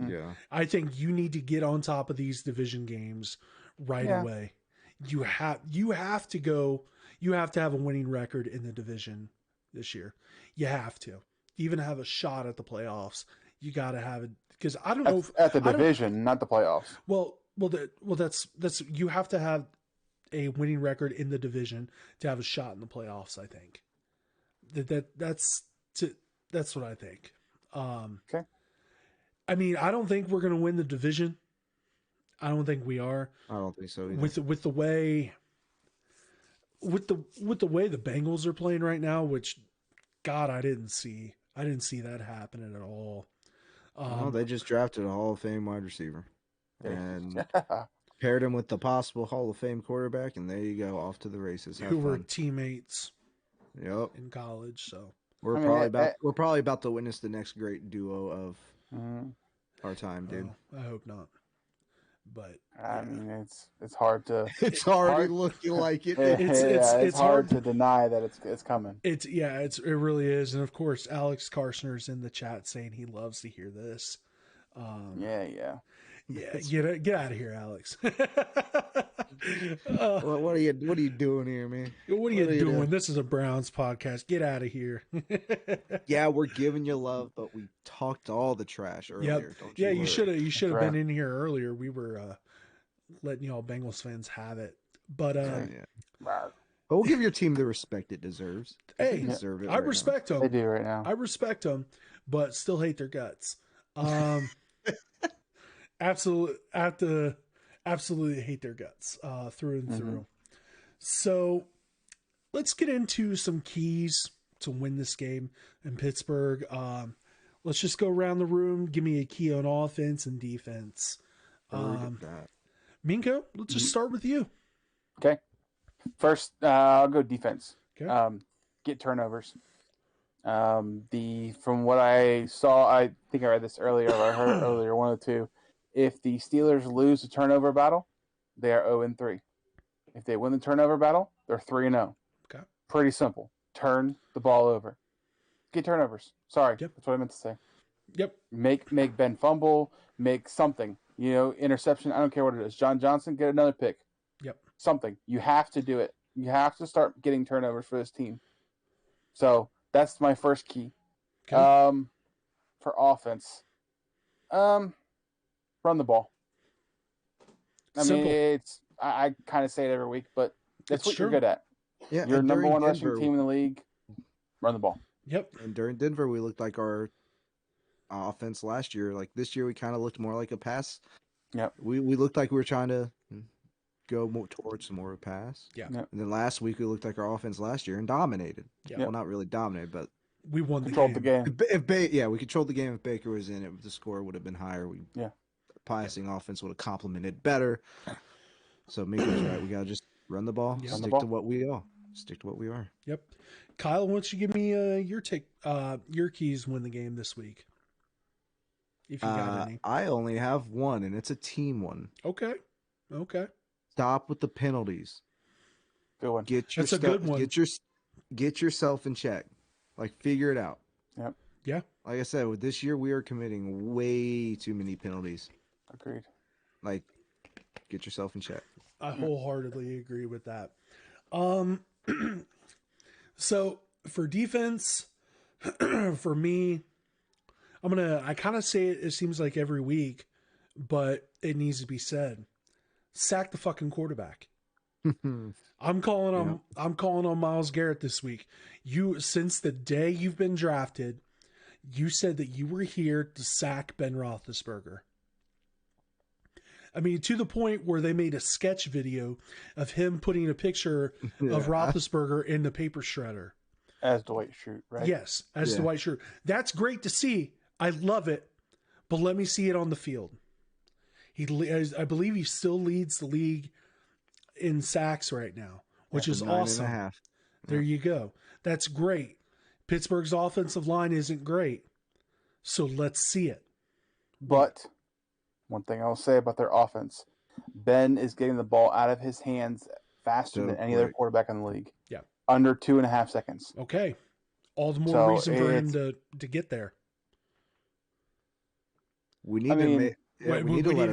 Yeah. I think you need to get on top of these division games right away. You have to have a winning record in the division this year. You have to. Even have a shot at the playoffs. You got to have it, because I don't know at the division, not the playoffs. That's you have to have a winning record in the division to have a shot in the playoffs. I think that's what I think. Okay. I mean, I don't think we're going to win the division. I don't think we are. I don't think so either. With the way the Bengals are playing right now, which God, I didn't see that happening at all. They just drafted a Hall of Fame wide receiver and paired him with the possible Hall of Fame quarterback, and there you go, off to the races. Who were teammates in college. So we're probably about to witness the next great duo of our time, dude. I hope not. But I mean, it's hard to. It's already looking like it. It's hard to deny that it's coming. it really is. And of course, Alex Karshner's in the chat saying he loves to hear this. Yeah. Get out of here, Alex. What are you doing here, man? What are you doing? This is a Browns podcast. Get out of here. Yeah, we're giving you love, but we talked all the trash earlier. Yep. Yeah, you should have been in here earlier. We were letting y'all Bengals fans have it. But but we'll give your team the respect it deserves. Hey, they deserve it. I respect them. They do right now. I respect them, but still hate their guts. Absolutely hate their guts through and through. So let's get into some keys to win this game in Pittsburgh. Let's just go around the room. Give me a key on offense and defense. Minko, let's just start with you. Okay. First, I'll go defense. Okay. Get turnovers. From what I saw, I think I read this earlier, or I heard earlier, one of the two. If the Steelers lose the turnover battle, they are 0-3. If they win the turnover battle, they're 3-0. Okay. Pretty simple. Turn the ball over. Get turnovers. Sorry, That's what I meant to say. Yep. Make Ben fumble. Make something. Interception. I don't care what it is. John Johnson, get another pick. Yep. Something. You have to do it. You have to start getting turnovers for this team. So that's my first key. Okay. For offense, run the ball. Simple. I kind of say it every week, but that's what you're good at. Yeah, you're number one rushing team in the league. Run the ball. Yep. And during Denver, we looked like our offense last year. Like this year, we kind of looked more like a pass. Yep. We looked like we were trying to go more towards more of a pass. Yeah. Yep. And then last week, we looked like our offense last year and dominated. Yeah. Well, not really dominated, but we won controlled the game. We controlled the game. If Baker was in it, the score would have been higher. Passing offense would have complemented better. So Minko's right. We gotta just run the ball. Yeah. Stick to what we are. Yep. Kyle, why don't you give me your keys win the game this week? If you got any. I only have one, and it's a team one. Okay. Stop with the penalties. Good one. That's a good one. Get yourself in check. Like, figure it out. Yep. Yeah. Like I said, with this year, we are committing way too many penalties. Agreed. Like, get yourself in check. I wholeheartedly agree with that. So for defense, for me, I kind of say it seems like every week, but it needs to be said. Sack the fucking quarterback. I'm calling on Myles Garrett this week. Since the day you've been drafted, you said that you were here to sack Ben Roethlisberger. I mean, to the point where they made a sketch video of him putting a picture of Roethlisberger in the paper shredder. As Dwight Schrute, right? Yes, as Dwight Schrute. That's great to see. I love it, but let me see it on the field. I believe he still leads the league in sacks right now, which is awesome. 9.5. There you go. That's great. Pittsburgh's offensive line isn't great, so let's see it. But one thing I'll say about their offense, Ben is getting the ball out of his hands faster than any other quarterback in the league. Yeah. Under 2.5 seconds. Okay. All the more reason for him to get there. We need to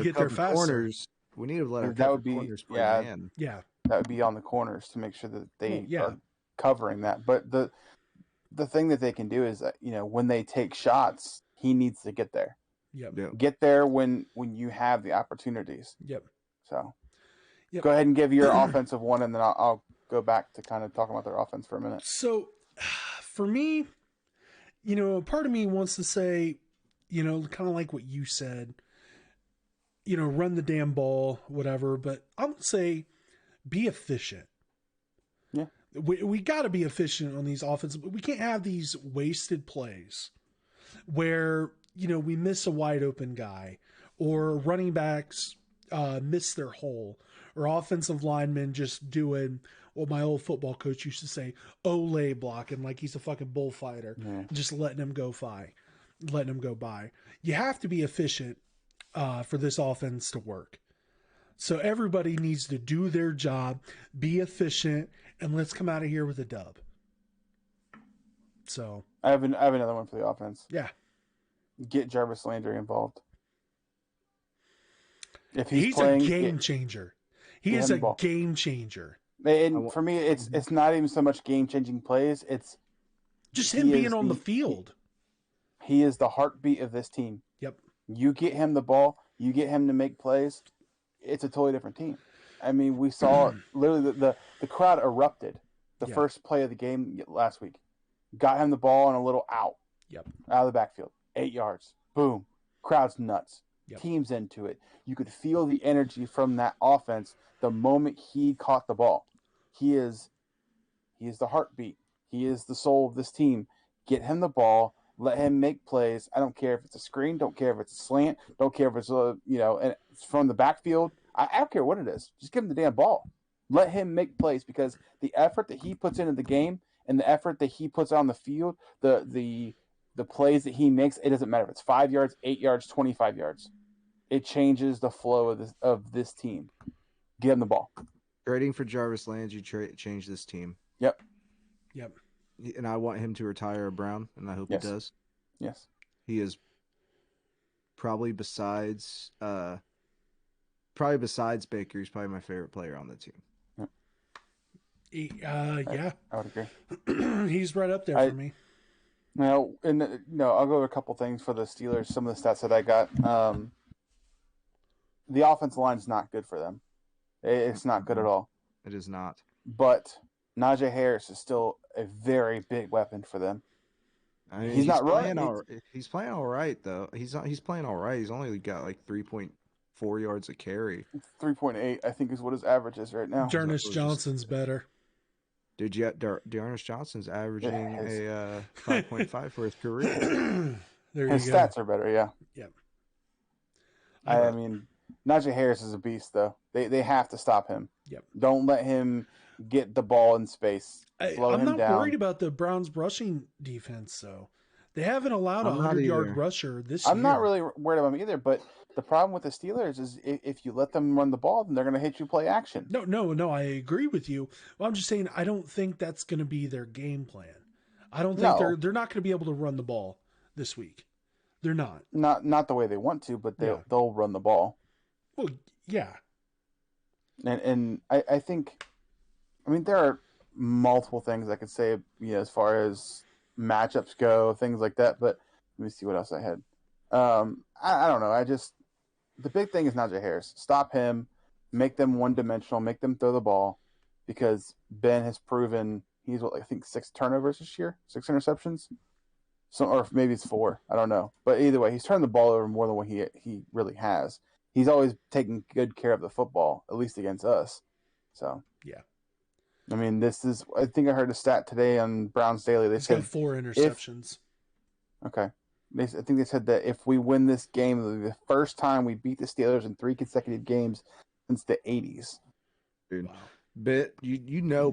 get there faster. Corners. We need to let our corners play man. Yeah. That would be on the corners to make sure that they are covering that. But the thing that they can do is that, when they take shots, he needs to get there. Yep. Get there when you have the opportunities. Yep. So go ahead and give your offensive one, and then I'll go back to kind of talking about their offense for a minute. So for me, part of me wants to say, kind of like what you said, run the damn ball, whatever, but I would say be efficient. Yeah. We got to be efficient on these offenses, but we can't have these wasted plays where, we miss a wide open guy, or running backs miss their hole, or offensive linemen just doing what my old football coach used to say, Olay blocking like he's a fucking bullfighter, just letting him go by. You have to be efficient for this offense to work. So everybody needs to do their job, be efficient, and let's come out of here with a dub. So I have another one for the offense. yeah, Get Jarvis Landry involved. If he's playing, a game changer. He is a game changer. And for me, it's not even so much game-changing plays. It's just him being on the field. He is the heartbeat of this team. Yep. You get him the ball, you get him to make plays, it's a totally different team. I mean, we saw literally the crowd erupted the first play of the game last week. Got him the ball on a little out. Yep. Out of the backfield. 8 yards. Boom. Crowd's nuts. Yep. Team's into it. You could feel the energy from that offense the moment he caught the ball. He is the heartbeat. He is the soul of this team. Get him the ball. Let him make plays. I don't care if it's a screen. Don't care if it's a slant. Don't care if it's and it's from the backfield. I don't care what it is. Just give him the damn ball. Let him make plays because the effort that he puts into the game and the effort that he puts on the field, the plays that he makes, it doesn't matter if it's 5 yards, 8 yards, 25 yards. It changes the flow of this team. Give him the ball. Trading for Jarvis Landry changed this team. Yep. And I want him to retire a Brown, and I hope he does. Yes. He is probably besides Baker, he's probably my favorite player on the team. Yeah. I would agree. He's right up there for me. Now, I'll go over a couple things for the Steelers. Some of the stats that I got. The offensive line is not good for them. It's not good at all. It is not. But Najee Harris is still a very big weapon for them. I mean, he's not playing right. He's playing all right though. He's playing all right. He's only got like 3.4 yards a carry. 3.8, I think, is what his average is right now. Jarvis Johnson's better. Dude, Jarvis Johnson's averaging a 5.5 for his career. His stats are better, yeah. Yep. I mean, Najee Harris is a beast, though. They have to stop him. Yep. Don't let him get the ball in space. I'm not worried about the Browns' rushing defense, though. They haven't allowed a 100-yard rusher this year. I'm not really worried about them either, but the problem with the Steelers is if you let them run the ball, then they're going to hit you play action. No, I agree with you. Well, I'm just saying I don't think that's going to be their game plan. I don't think they're not going to be able to run the ball this week. They're not. Not the way they want to, but they'll run the ball. Well, yeah. And I think, I mean, there are multiple things I could say, as far as matchups go, things like that. But let me see what else I had. I don't know. The big thing is Najee Harris. Stop him. Make them one-dimensional. Make them throw the ball, because Ben has proven he's I think 6 turnovers this year, 6 interceptions. Or maybe it's 4. I don't know. But either way, he's turned the ball over more than what he really has. He's always taken good care of the football, at least against us. So yeah. I mean, I think I heard a stat today on Browns Daily. They said 4 interceptions. Okay. I think they said that if we win this game, it'll be the first time we beat the Steelers in 3 consecutive games since the 80s. Dude, wow. Ben,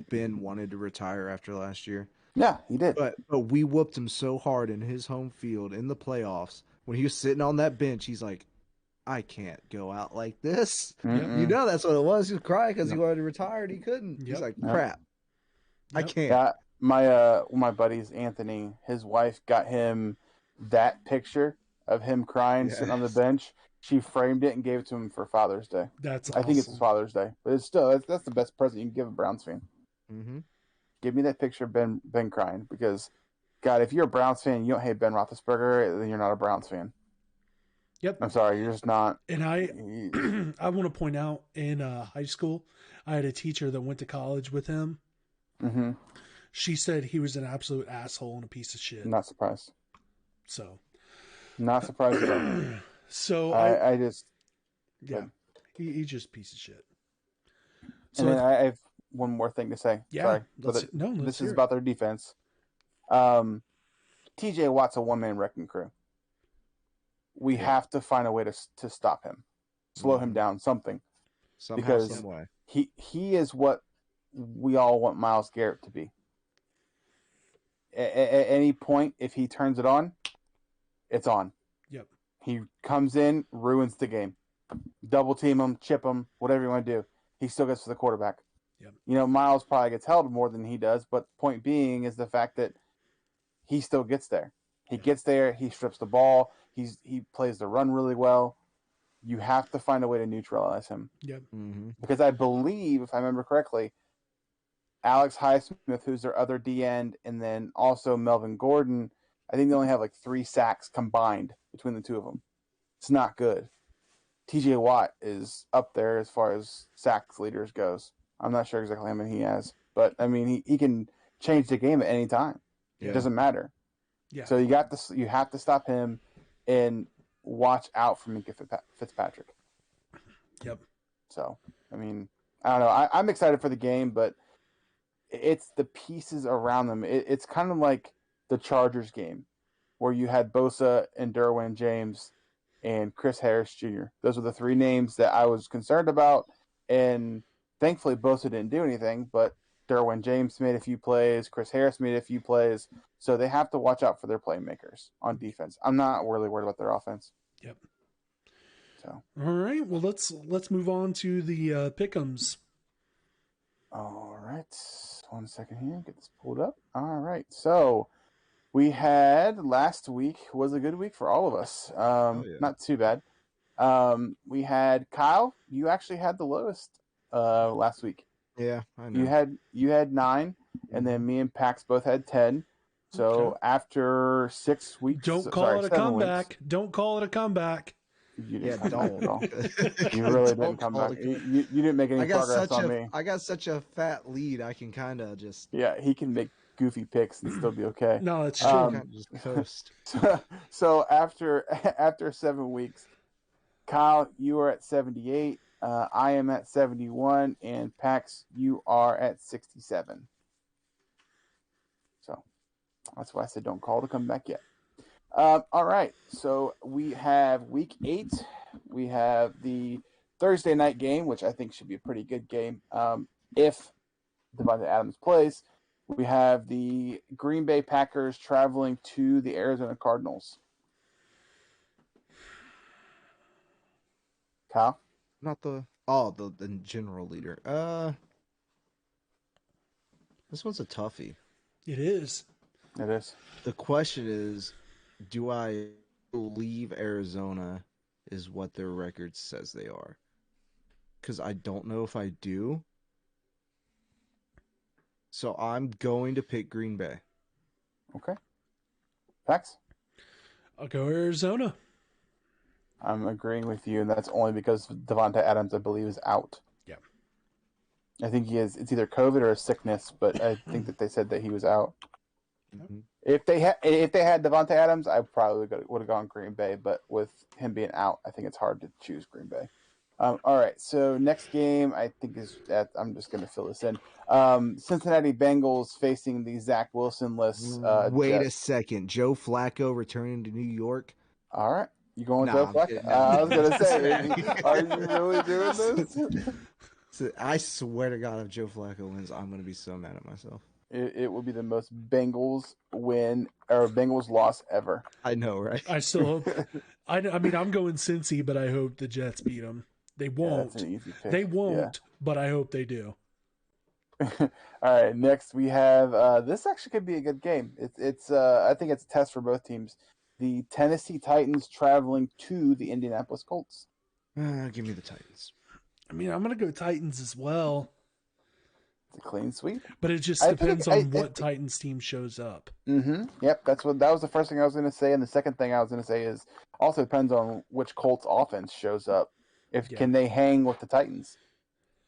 Ben wanted to retire after last year. Yeah, he did. But we whooped him so hard in his home field in the playoffs. When he was sitting on that bench, he's like, I can't go out like this. Mm-mm. That's what it was. He was crying because he wanted to retire and he couldn't. He's like, crap. I can't. Yeah, my buddy's Anthony, his wife got him that picture of him crying sitting on the bench. She framed it and gave it to him for Father's Day. That's awesome. I think it's Father's Day, but it's still that's the best present you can give a Browns fan. Mm-hmm. Give me that picture of Ben crying, because, God, if you're a Browns fan, you don't hate Ben Roethlisberger, then you're not a Browns fan. Yep. I'm sorry, you're just not. And I want to point out, in high school, I had a teacher that went to college with him. Mm-hmm. She said he was an absolute asshole and a piece of shit. Not surprised. So. Not surprised at all. So I just. Yeah. He's just a piece of shit. So and then I have one more thing to say. Yeah. Sorry. This is about their defense. TJ Watt's a one-man wrecking crew. We have to find a way to stop him, slow him down, something. Somehow, some way. He is what we all want Myles Garrett to be. At any point, if he turns it on, it's on. Yep. He comes in, ruins the game. double team him, chip him, whatever you want to do. He still gets to the quarterback. Yep. You know, Miles probably gets held more than he does, but point being is the fact that he still gets there. He gets there. He strips the ball. He plays the run really well. You have to find a way to neutralize him. Yep. Mm-hmm. Because I believe, if I remember correctly, Alex Highsmith, who's their other D end, and then also Melvin Gordon, I think they only have like 3 sacks combined between the two of them. It's not good. TJ Watt is up there as far as sacks leaders goes. I'm not sure exactly how many he has, but I mean he can change the game at any time. Yeah. It doesn't matter. Yeah. So you have to stop him and watch out for Minka Fitzpatrick. Yep. So I mean, I don't know. I'm excited for the game, but it's the pieces around them. It's kind of like the Chargers game, where you had Bosa and Derwin James and Chris Harris Jr. Those are the 3 names that I was concerned about, and thankfully Bosa didn't do anything, but Derwin James made a few plays, Chris Harris made a few plays, so they have to watch out for their playmakers on defense. I'm not really worried about their offense. Yep. So. All right. Well, let's move on to the pick'ems. All right. 1 second here. Get this pulled up. All right. So we had last week was a good week for all of us. Not too bad. We had Kyle. You actually had the lowest last week. Yeah, I know. You had 9, and then me and Pax both had 10. So after 6 weeks, Don't call it a 7 comeback. weeks, Don't call it a comeback. You Yeah, didn't come back at all. don't. You really Don't didn't come call back. it- You didn't make any progress on me. I got such a fat lead. I can kind of just Yeah, he can make goofy picks and still be okay. No, it's true. kind of just coast. So after 7 weeks, Kyle, you are at 78. I am at 71, and Pax, you are at 67. So that's why I said don't call to come back yet. All right, so we have week 8. We have the Thursday night game, which I think should be a pretty good game if Devontae Adams plays. We have the Green Bay Packers traveling to the Arizona Cardinals. Kyle? Not the general leader. This one's a toughie. It is. It is. The question is, do I believe Arizona is what their record says they are? Because I don't know if I do. So I'm going to pick Green Bay. Okay. Pax? I'll go Arizona. I'm agreeing with you, and that's only because Devontae Adams, I believe, is out. Yeah. I think he is. It's either COVID or a sickness, but I think that they said that he was out. Mm-hmm. If they had Devontae Adams, I probably would have gone Green Bay, but with him being out, I think it's hard to choose Green Bay. All right, so next game I think is that I'm just going to fill this in. Cincinnati Bengals facing the Zach Wilson-less Wait Jets. a second. Joe Flacco returning to New York? All right. You going Nah, Joe I'm Flacco? kidding. I was going to say, are you really doing this? So I swear to God, if Joe Flacco wins, I'm going to be so mad at myself. It will be the most Bengals win or Bengals loss ever. I know, right? I still hope. I mean, I'm going Cincy, but I hope the Jets beat them. They won't. That's an easy pick. They won't, but I hope they do. All right, next we have this actually could be a good game. It's I think it's a test for both teams. The Tennessee Titans traveling to the Indianapolis Colts. Give me the Titans. I mean, I'm going to go Titans as well, It's a clean sweep. but it just I depends think- on what Titans team shows up. Mm-hmm. Yep, that was the first thing I was going to say, and the second thing I was going to say is also depends on which Colts offense shows up. Can they hang with the Titans,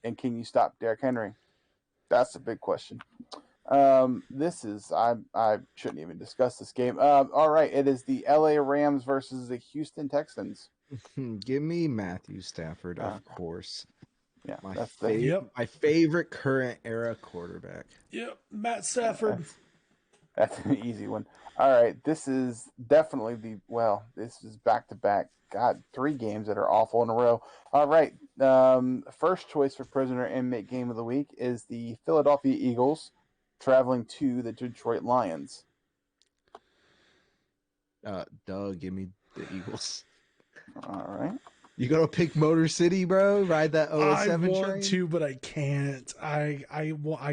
and can you stop Derrick Henry? That's a big question. This is I shouldn't even discuss this game. All right, it is the LA Rams versus the Houston Texans. Give me Matthew Stafford, of course. Yeah, My favorite current era quarterback. Yep, Matt Stafford. That's an easy one. All right, this is definitely this is back-to-back. God, 3 games that are awful in a row. All right, first choice for prisoner inmate game of the week is the Philadelphia Eagles traveling to the Detroit Lions. Give me the Eagles. All right. You gonna pick Motor City, bro? Ride that I 007 want train? to, but I can't. I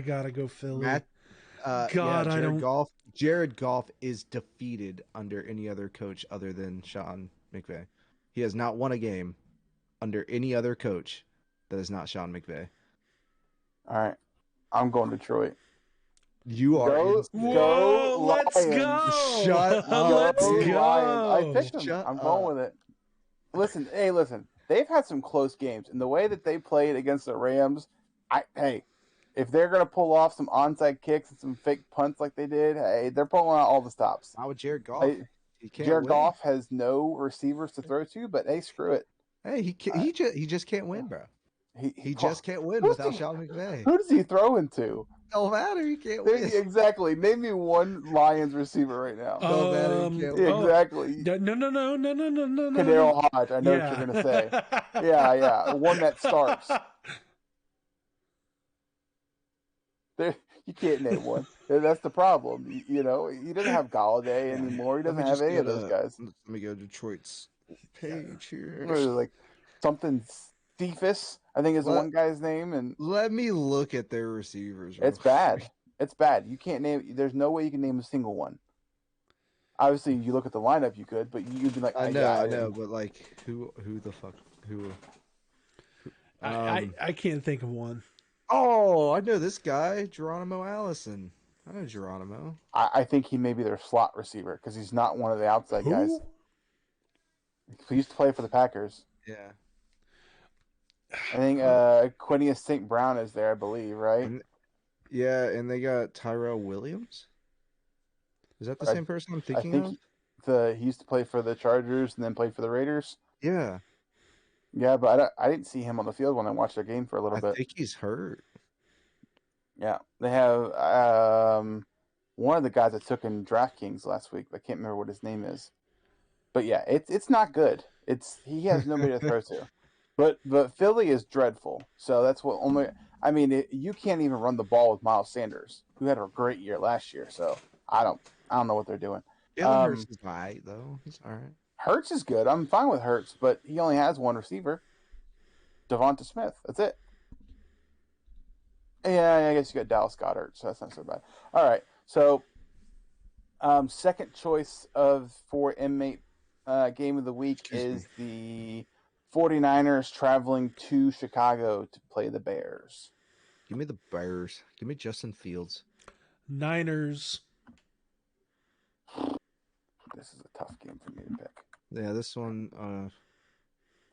gotta go Philly. Matt, God, I don't. Jared Goff is defeated under any other coach other than Sean McVay. He has not won a game under any other coach that is not Sean McVay. All right, I'm going Detroit. You are Whoa, let's Lions. go. Shut up, Let's dude. go. Lions. I picked them. Shut I'm up. going with it. Listen. They've had some close games, and the way that they played against the Rams, if they're gonna pull off some onside kicks and some fake punts like they did, hey, they're pulling out all the stops. Not with Jared Goff. Jared Goff has no receivers to throw to, but hey, screw it. Hey, he just can't win, bro. He just can't win Who's without he- Sean McVay. Who does he throw into? Don't matter. He can't win. Exactly. Name me one Lions receiver right now. Don't matter. He can't win. Exactly. No. Kadarius Hodge. I know what you're gonna say. Yeah. One that starts. You can't name one. That's the problem. He doesn't have Galladay anymore. He doesn't have any of those guys. Let me go to Detroit's page here. Like something Cephas, I think is one guy's name, and Let me look at their receivers. it's bad. It's bad. You can't name. There's no way you can name a single one. Obviously, you look at the lineup, you could, but you'd be like, I know, but like, who the fuck, who? I can't think of one. Oh, I know this guy, Geronimo Allison. I know Geronimo. I think he may be their slot receiver because he's not one of the outside guys. He used to play for the Packers. Yeah. I think Quinius St. Brown is there, I believe, right? And they got Tyrell Williams. Is that the same person I'm thinking of? He used to play for the Chargers and then played for the Raiders. Yeah. Yeah, but I didn't see him on the field when I watched their game for a little bit. I think he's hurt. Yeah, they have one of the guys that took in DraftKings last week. I can't remember what his name is, but yeah, it's not good. He has nobody to throw to, but Philly is dreadful. So that's what only. I mean, you can't even run the ball with Miles Sanders, who had a great year last year. So I don't know what they're doing. Yeah, Hurts is all right though. He's all right. Hurts is good. I'm fine with Hurts, but he only has one receiver, Devonta Smith. That's it. Yeah, I guess you got Dallas Goedert, so that's not so bad. All right, so second choice for inmate game of the week is the 49ers traveling to Chicago to play the Bears. Give me the Bears. Give me Justin Fields. Niners. This is a tough game for me to pick. Yeah, this one.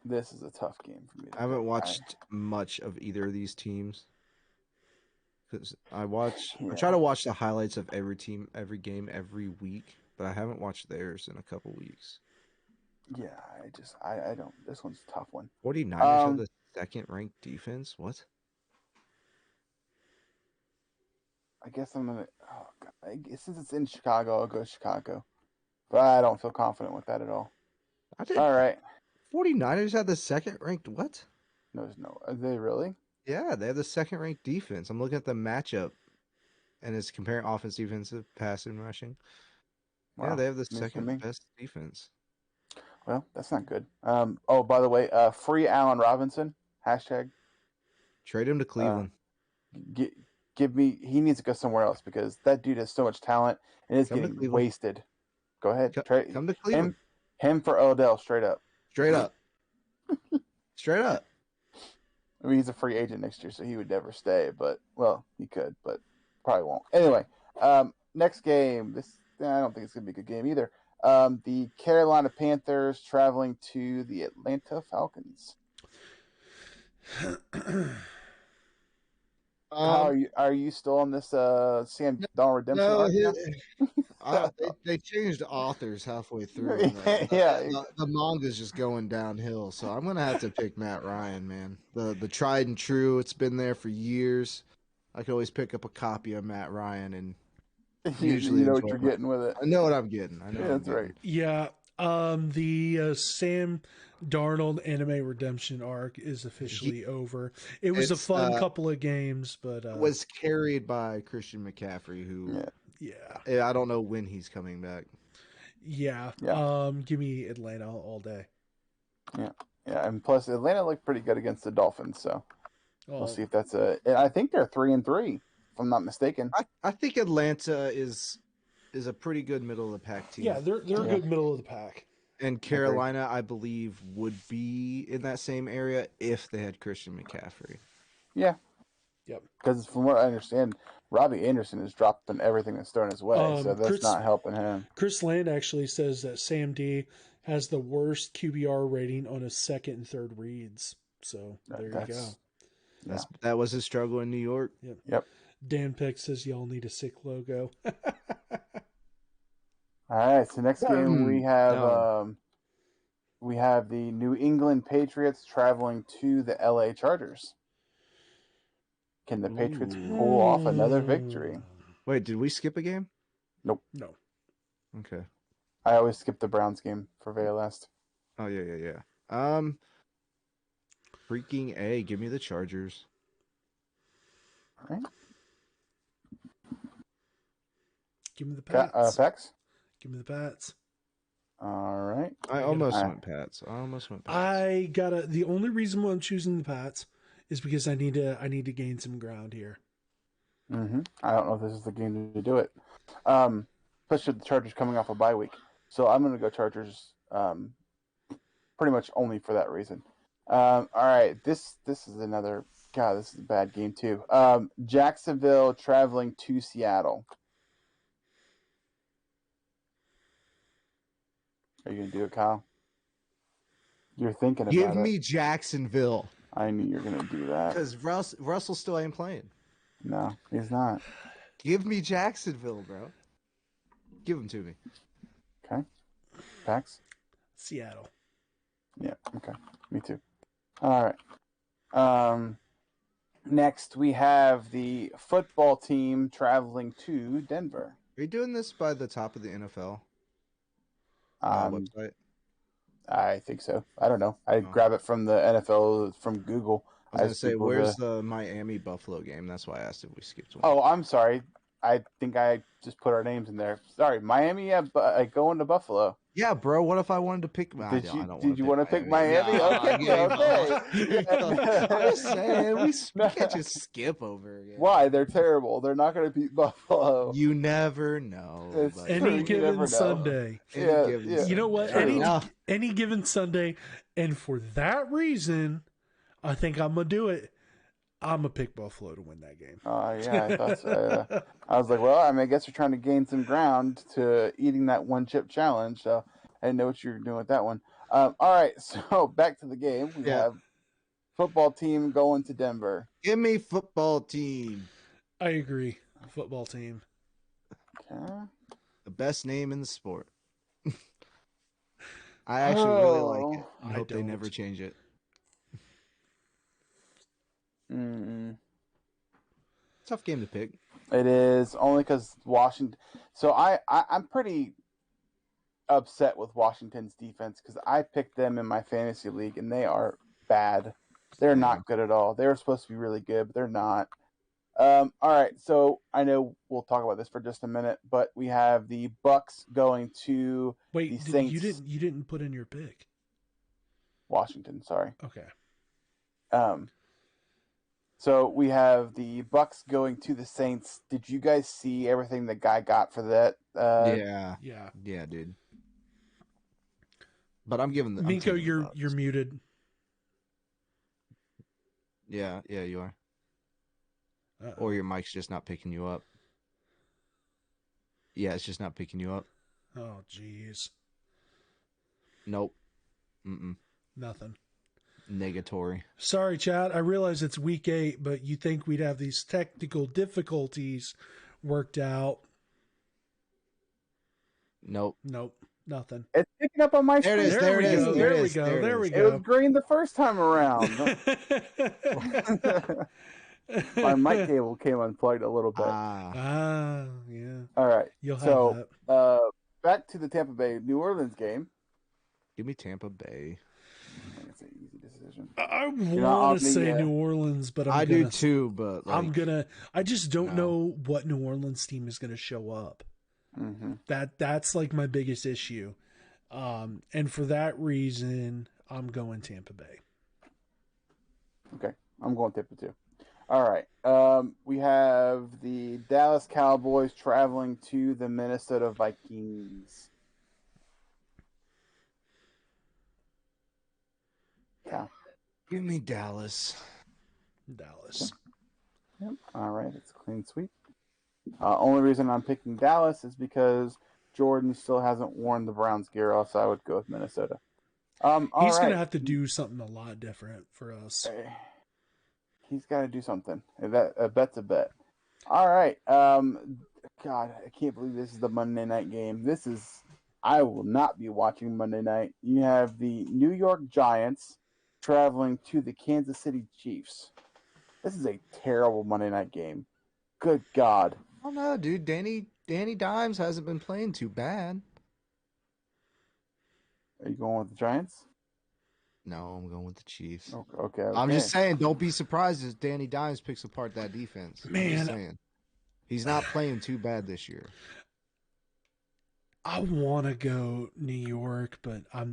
This is a tough game for me to pick. I haven't watched much of either of these teams. Because I try to watch the highlights of every team, every game, every week, but I haven't watched theirs in a couple weeks. Yeah, I don't. This one's a tough one. 49ers have the second ranked defense. What? I guess I'm gonna. Oh God, since it's in Chicago, I'll go Chicago, but I don't feel confident with that at all. All right. 49ers have the second ranked what? No. Are they really? Yeah, they have the second ranked defense. I'm looking at the matchup, and it's comparing offense, defensive, passing, rushing. Wow. Yeah, they have the second best defense. Well, that's not good. Oh, by the way, free Allen Robinson #. Trade him to Cleveland. Give me. He needs to go somewhere else because that dude has so much talent and is getting wasted. Go ahead, come to Cleveland. Him for Odell, straight up. Straight up. Straight up. I mean, he's a free agent next year, so he would never stay. But he could, but probably won't. Anyway, next game. I don't think it's gonna be a good game either. The Carolina Panthers traveling to the Atlanta Falcons. Are you still on this Sam Donald redemption? No, they changed authors halfway through. The manga's just going downhill, so I'm gonna have to pick Matt Ryan, man. The tried and true. It's been there for years. I can always pick up a copy of Matt Ryan and usually you know what you're getting with it. I know what I'm getting. That's right. Yeah. The Sam Darnold anime redemption arc is officially over. It was a fun couple of games, but was carried by Christian McCaffrey, who I don't know when he's coming back. Yeah. Give me Atlanta all day. Yeah. Yeah, and plus Atlanta looked pretty good against the Dolphins, so we'll Oh, see if that's a. And I think they're 3-3, if I'm not mistaken. I think Atlanta is a pretty good middle of the pack team. yeah, they're a good middle of the pack. And Carolina, I believe, would be in that same area if they had Christian McCaffrey. Yeah. Yep. Because from what I understand, Robbie Anderson is dropping everything that's thrown his way, so that's not helping him. Chris Land actually says that Sam D has the worst QBR rating on his second and third reads. So there you go. That was his struggle in New York. Yep. Dan Peck says y'all need a sick logo. All right, so next game we have the New England Patriots traveling to the LA Chargers. Can the Patriots pull off another victory? Wait, did we skip a game? Nope. No. Okay. I always skip the Browns game for very last. Oh yeah. Freaking A, give me the Chargers. All right. Give me the Pats. Pex? Give me the Pats. All right. I almost went Pats. The only reason why I'm choosing the Pats is because I need to gain some ground here. Mm-hmm. I don't know if this is the game to do it. Especially the Chargers coming off a bye week. So I'm going to go Chargers pretty much only for that reason. All right. This is another... God, this is a bad game too. Jacksonville traveling to Seattle. Are you going to do it, Kyle? You're thinking about it. Give me Jacksonville. I knew you were going to do that. Because Russell still ain't playing. No, he's not. Give me Jacksonville, bro. Give him to me. Okay. Pax? Seattle. Yeah, okay. Me too. All right. Next, we have the football team traveling to Denver. Are you doing this by the top of the NFL website? I think so. I don't know. I grab it from the NFL from Google. I was going to say, where's the Miami Buffalo game? That's why I asked if we skipped one. Oh, I'm sorry. I think I just put our names in there. Sorry, Miami. Yeah, going to Buffalo. Yeah, bro. What if I wanted to pick? Did you want to pick Miami? Okay. I'm just saying we can't just skip over again. Why? They're terrible. They're not going to beat Buffalo. You never know. Any given Sunday. Yeah. You know what? Any given Sunday, and for that reason, I think I'm gonna do it. I'm gonna pick Buffalo to win that game. Yeah, I thought so. I was like, well, I guess you're trying to gain some ground to eating that one chip challenge. So I didn't know what you were doing with that one. All right, so back to the game. We have football team going to Denver. Give me football team. I agree. Football team. Okay. The best name in the sport. I actually really like it. I hope they never change it. Tough game to pick. It is, only because Washington. So I'm pretty upset with Washington's defense because I picked them in my fantasy league and they are bad. They're not good at all. They were supposed to be really good, but they're not. All right, so I know we'll talk about this for just a minute, but we have the Bucks going to the Saints. You didn't put in your pick. Washington, sorry. Okay. So we have the Bucks going to the Saints. Did you guys see everything the guy got for that? Yeah, dude. But I'm giving the Minko, you're muted. Yeah, you are. Or your mic's just not picking you up. Yeah, it's just not picking you up. Oh, jeez. Nope. Nothing. Negatory. Sorry, Chad. I realize it's week 8, but you think we'd have these technical difficulties worked out. Nope. Nothing. It's picking up on my screen. There we go. It was green the first time around. My mic cable came unplugged a little bit. Yeah. All right. You'll have that. Back to the Tampa Bay New Orleans game. Give me Tampa Bay. It's an easy decision. I want to say New Orleans, but I do too. But I just don't know what New Orleans team is gonna show up. Mm-hmm. That's like my biggest issue, and for that reason, I'm going Tampa Bay. Okay, I'm going Tampa too. All right. We have the Dallas Cowboys traveling to the Minnesota Vikings. Yeah. Give me Dallas. Dallas. Yep. All right, it's a clean sweep. Only reason I'm picking Dallas is because Jordan still hasn't worn the Browns gear, else I would go with Minnesota. He's going to have to do something a lot different for us. He's got to do something. A bet's a bet. All right. God, I can't believe this is the Monday night game. I will not be watching Monday night. You have the New York Giants traveling to the Kansas City Chiefs. This is a terrible Monday night game. Good God. Oh no, dude. Danny Dimes hasn't been playing too bad. Are you going with the Giants? No, I'm going with the Chiefs. Okay. I'm just saying, don't be surprised if Danny Dimes picks apart that defense. Man. I'm just saying. He's not playing too bad this year. I want to go New York, but I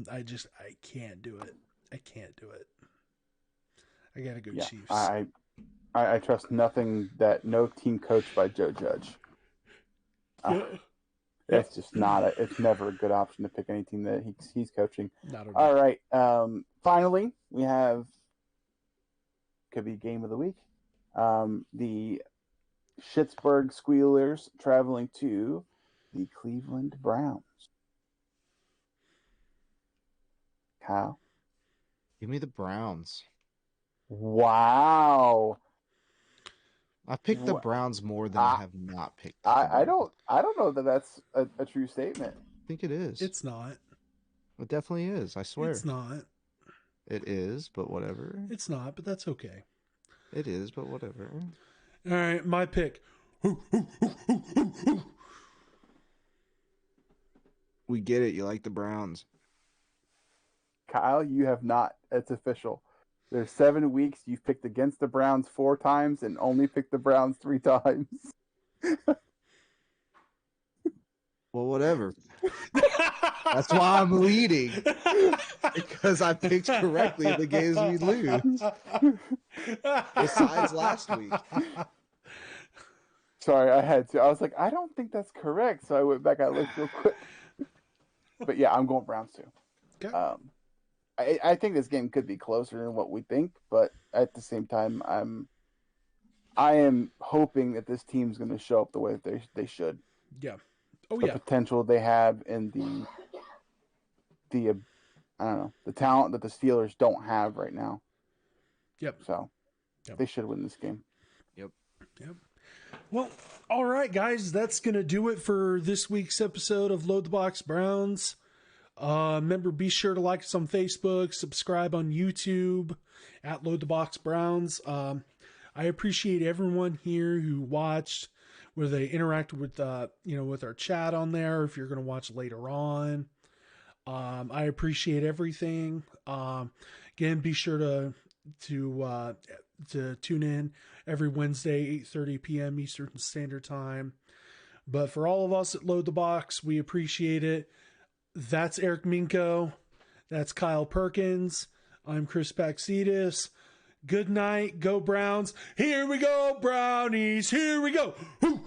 can't do it. I can't do it. I got to go Chiefs. I trust nothing that no team coached by Joe Judge. It's just it's never a good option to pick any team that he's coaching. Not at all. All right. Finally, we have, could be game of the week. The Pittsburgh Squealers traveling to the Cleveland Browns. Kyle? Give me the Browns. Wow. I picked the Browns more than I have not picked. I don't know that that's a true statement. I think it is. It's not. It definitely is. I swear. It's not. It is, but whatever. It's not, but that's okay. It is, but whatever. All right, my pick. We get it. You like the Browns. Kyle, you have not. It's official. There's 7 weeks. You've picked against the Browns 4 times and only picked the Browns 3 times. Well, whatever. That's why I'm leading. Because I picked correctly in the games we lose. Besides last week. Sorry, I had to. I was like, I don't think that's correct. So I went back. I looked real quick. But yeah, I'm going Browns too. Okay. I think this game could be closer than what we think, but at the same time, I am hoping that this team's going to show up the way that they should. Yeah. The potential they have in the I don't know, the talent that the Steelers don't have right now. Yep. So they should win this game. Yep. Well, all right, guys, that's going to do it for this week's episode of Load the Box Browns. Remember, be sure to like us on Facebook, subscribe on YouTube at Load the Box Browns. I appreciate everyone here who watched, where they interacted with, with our chat on there. If you're going to watch later on, I appreciate everything. Again, be sure to tune in every Wednesday, 8:30 p.m. Eastern Standard Time. But for all of us at Load the Box, we appreciate it. That's Eric Minko. That's Kyle Perkins. I'm Chris Paxidis. Good night. Go Browns. Here we go, Brownies. Here we go. Hoo!